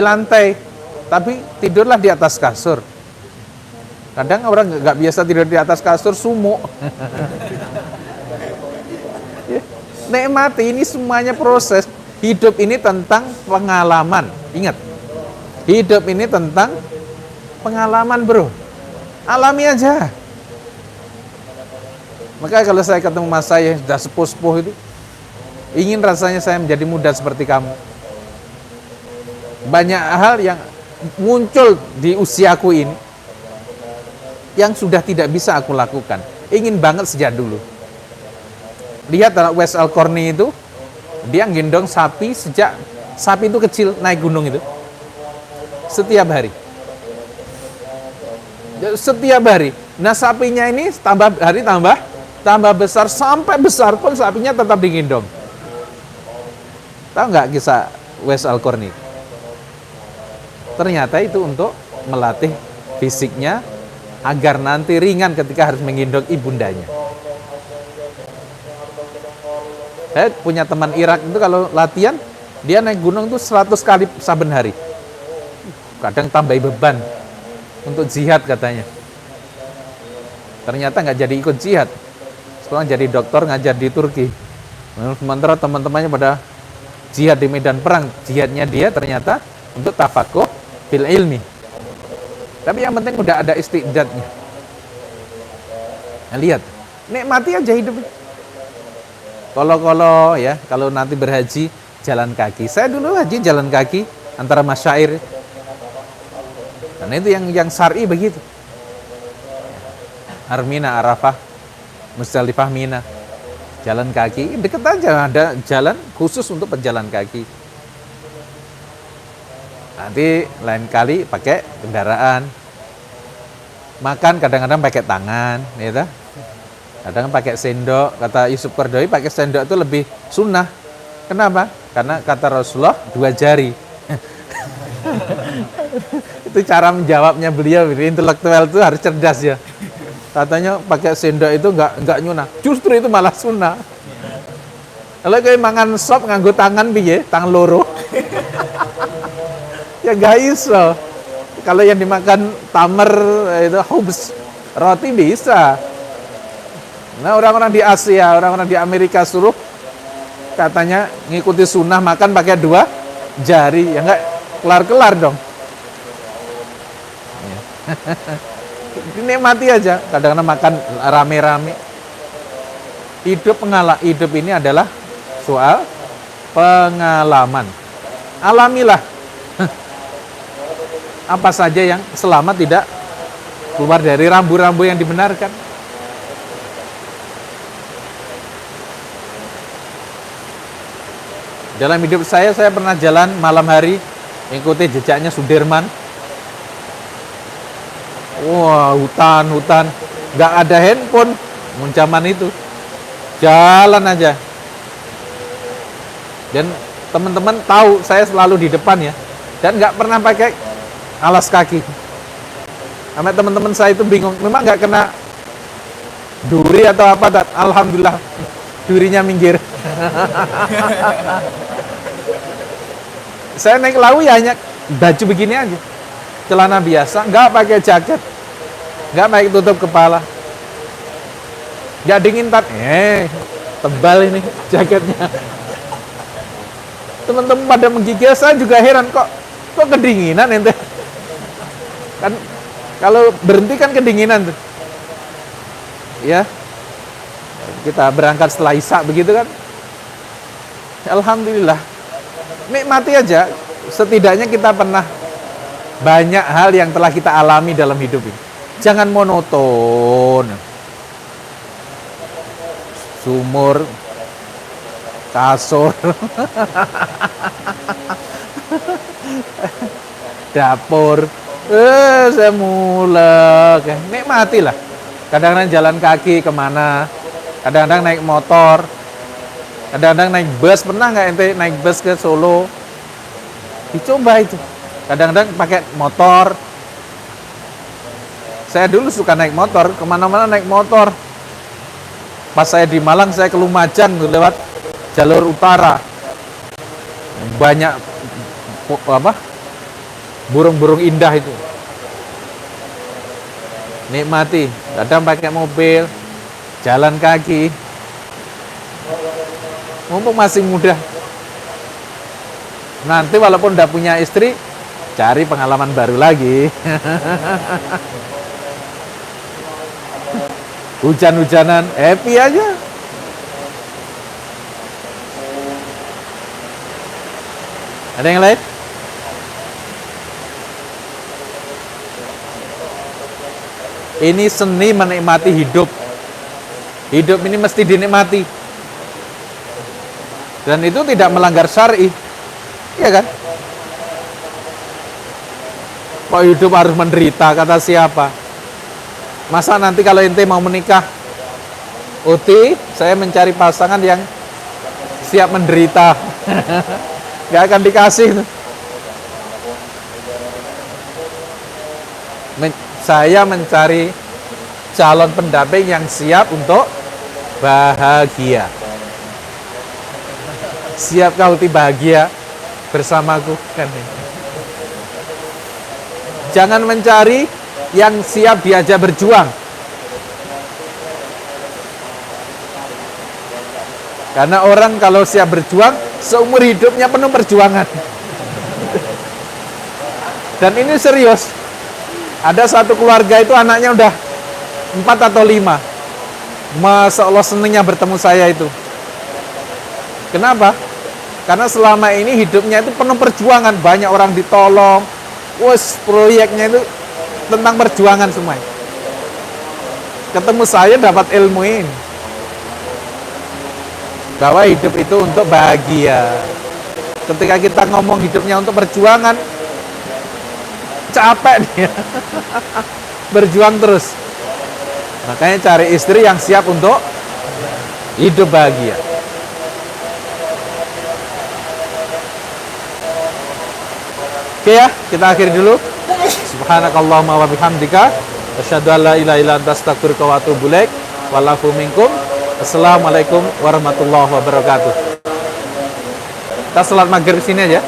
lantai, tapi tidurlah di atas kasur. Kadang orang nggak biasa tidur di atas kasur, sumuk. Nikmati, ini semuanya proses. Hidup ini tentang pengalaman. Ingat, hidup ini tentang pengalaman, bro. Alami aja. Makanya kalau saya ketemu mas saya sudah sepuh-sepuh itu, ingin rasanya saya menjadi muda seperti kamu. Banyak hal yang muncul di usiaku ini yang sudah tidak bisa aku lakukan. Ingin banget sejak dulu. Lihat Wes Al-Qarni itu, dia gendong sapi sejak sapi itu kecil naik gunung itu. Setiap hari. Setiap hari. Nah sapinya ini tambah hari tambah besar, sampai besar pun sapinya tetap digendong. Tahu nggak kisah Wes Al-Qarni? Ternyata itu untuk melatih fisiknya agar nanti ringan ketika harus menggendong ibundanya. Saya punya teman Irak itu kalau latihan, dia naik gunung itu 100 kali saben hari. Kadang tambah beban untuk jihad katanya. Ternyata nggak jadi ikut jihad. Sekarang jadi dokter ngajar di Turki. Sementara teman-temannya pada jihad di medan perang. Jihadnya dia ternyata untuk tafakuh fil ilmi. Tapi yang penting udah ada istidadnya. Nah, lihat, nikmati aja hidup. Kalau ya, kalau nanti berhaji jalan kaki. Saya dulu haji jalan kaki antara masyair. Karena itu yang syar'i begitu. Armina, Arafah, Musdalifah, Mina. Jalan kaki, deket aja ada jalan khusus untuk pejalan kaki. Nanti lain kali pakai kendaraan. Makan kadang-kadang pakai tangan, ya. Kadang pakai sendok. Kata Yusuf Qaradawi, pakai sendok itu lebih sunnah. Kenapa? Karena kata Rasulullah 2 jari. Itu cara menjawabnya beliau. Intelektual itu harus cerdas ya. Katanya pakai sendok itu enggak nyunah. Justru itu malah sunnah. Kalau kayak mangan sop nganggo tangan piye? Tangan loro. Ya enggak iso. Kalau yang dimakan tamer itu khubz, roti bisa. Nah, orang-orang di Asia, orang-orang di Amerika suruh katanya ngikuti sunnah makan pakai 2 jari. Ya enggak kelar-kelar dong. Ya. Nikmati aja, kadang-kadang makan rame-rame. Hidup ini adalah soal pengalaman. Alamilah apa saja yang selama tidak keluar dari rambu-rambu yang dibenarkan. Dalam hidup saya pernah jalan malam hari, ikuti jejaknya Sudirman. Wah, hutan, nggak ada handphone zaman itu, jalan aja. Dan teman-teman tahu saya selalu di depan ya, dan nggak pernah pakai alas kaki. Sampai teman-teman saya itu bingung, memang nggak kena duri atau apa? Alhamdulillah, durinya minggir. Saya naik Lawu ya hanya baju begini aja, celana biasa, nggak pakai jaket, nggak pakai tutup kepala, nggak dingin Tebal ini jaketnya. Teman-teman pada menggigil, saya juga heran kok kedinginan ente. Kan kalau berhenti kan kedinginan tuh. Ya. Kita berangkat setelah Isya begitu kan. Alhamdulillah. Nikmati aja. Setidaknya kita pernah banyak hal yang telah kita alami dalam hidup ini. Jangan monoton. Sumur, kasur, dapur, saya mulek. Nikmati lah. Kadang-kadang jalan kaki kemana, kadang-kadang naik motor, kadang-kadang naik bus. Pernah nggak ente naik bus ke Solo? Dicoba itu. Kadang-kadang pakai motor. Saya dulu suka naik motor, kemana-mana naik motor. Pas saya di Malang, saya ke Lumajang lewat jalur utara. Banyak burung-burung indah itu. Nikmati. Kadang pakai mobil, jalan kaki. Mumpung masih muda. Nanti walaupun udah punya istri, cari pengalaman baru lagi. Hujan-hujanan, happy aja. Ada yang lain? Ini seni menikmati hidup. Hidup ini mesti dinikmati. Dan itu tidak melanggar syar'i. Iya kan? Kok hidup harus menderita, kata siapa? Masa nanti kalau ente mau menikah, Uti, saya mencari pasangan yang siap menderita. Gak akan dikasih. Saya mencari calon pendamping yang siap untuk bahagia. Siapkah Uti bahagia bersamaku? Kan? Jangan mencari yang siap diajak berjuang. Karena orang kalau siap berjuang, seumur hidupnya penuh perjuangan. Dan ini serius. Ada satu keluarga itu anaknya udah 4 atau 5. Masya Allah senengnya bertemu saya itu. Kenapa? Karena selama ini hidupnya itu penuh perjuangan. Banyak orang ditolong. Wes proyeknya itu tentang perjuangan semua. Ketemu saya dapat ilmu ini. Bahwa hidup itu untuk bahagia. Ketika kita ngomong hidupnya untuk perjuangan, capek dia. Berjuang terus. Makanya cari istri yang siap untuk hidup bahagia. Oke ya, kita akhiri dulu. Subhanakallahumma wa bihamdika asyhadu an la ilaha illa anta astaghfiruka wa atubu ilaik. Walafu minkum. Assalamualaikum warahmatullahi wabarakatuh. Kita salat maghrib sini aja.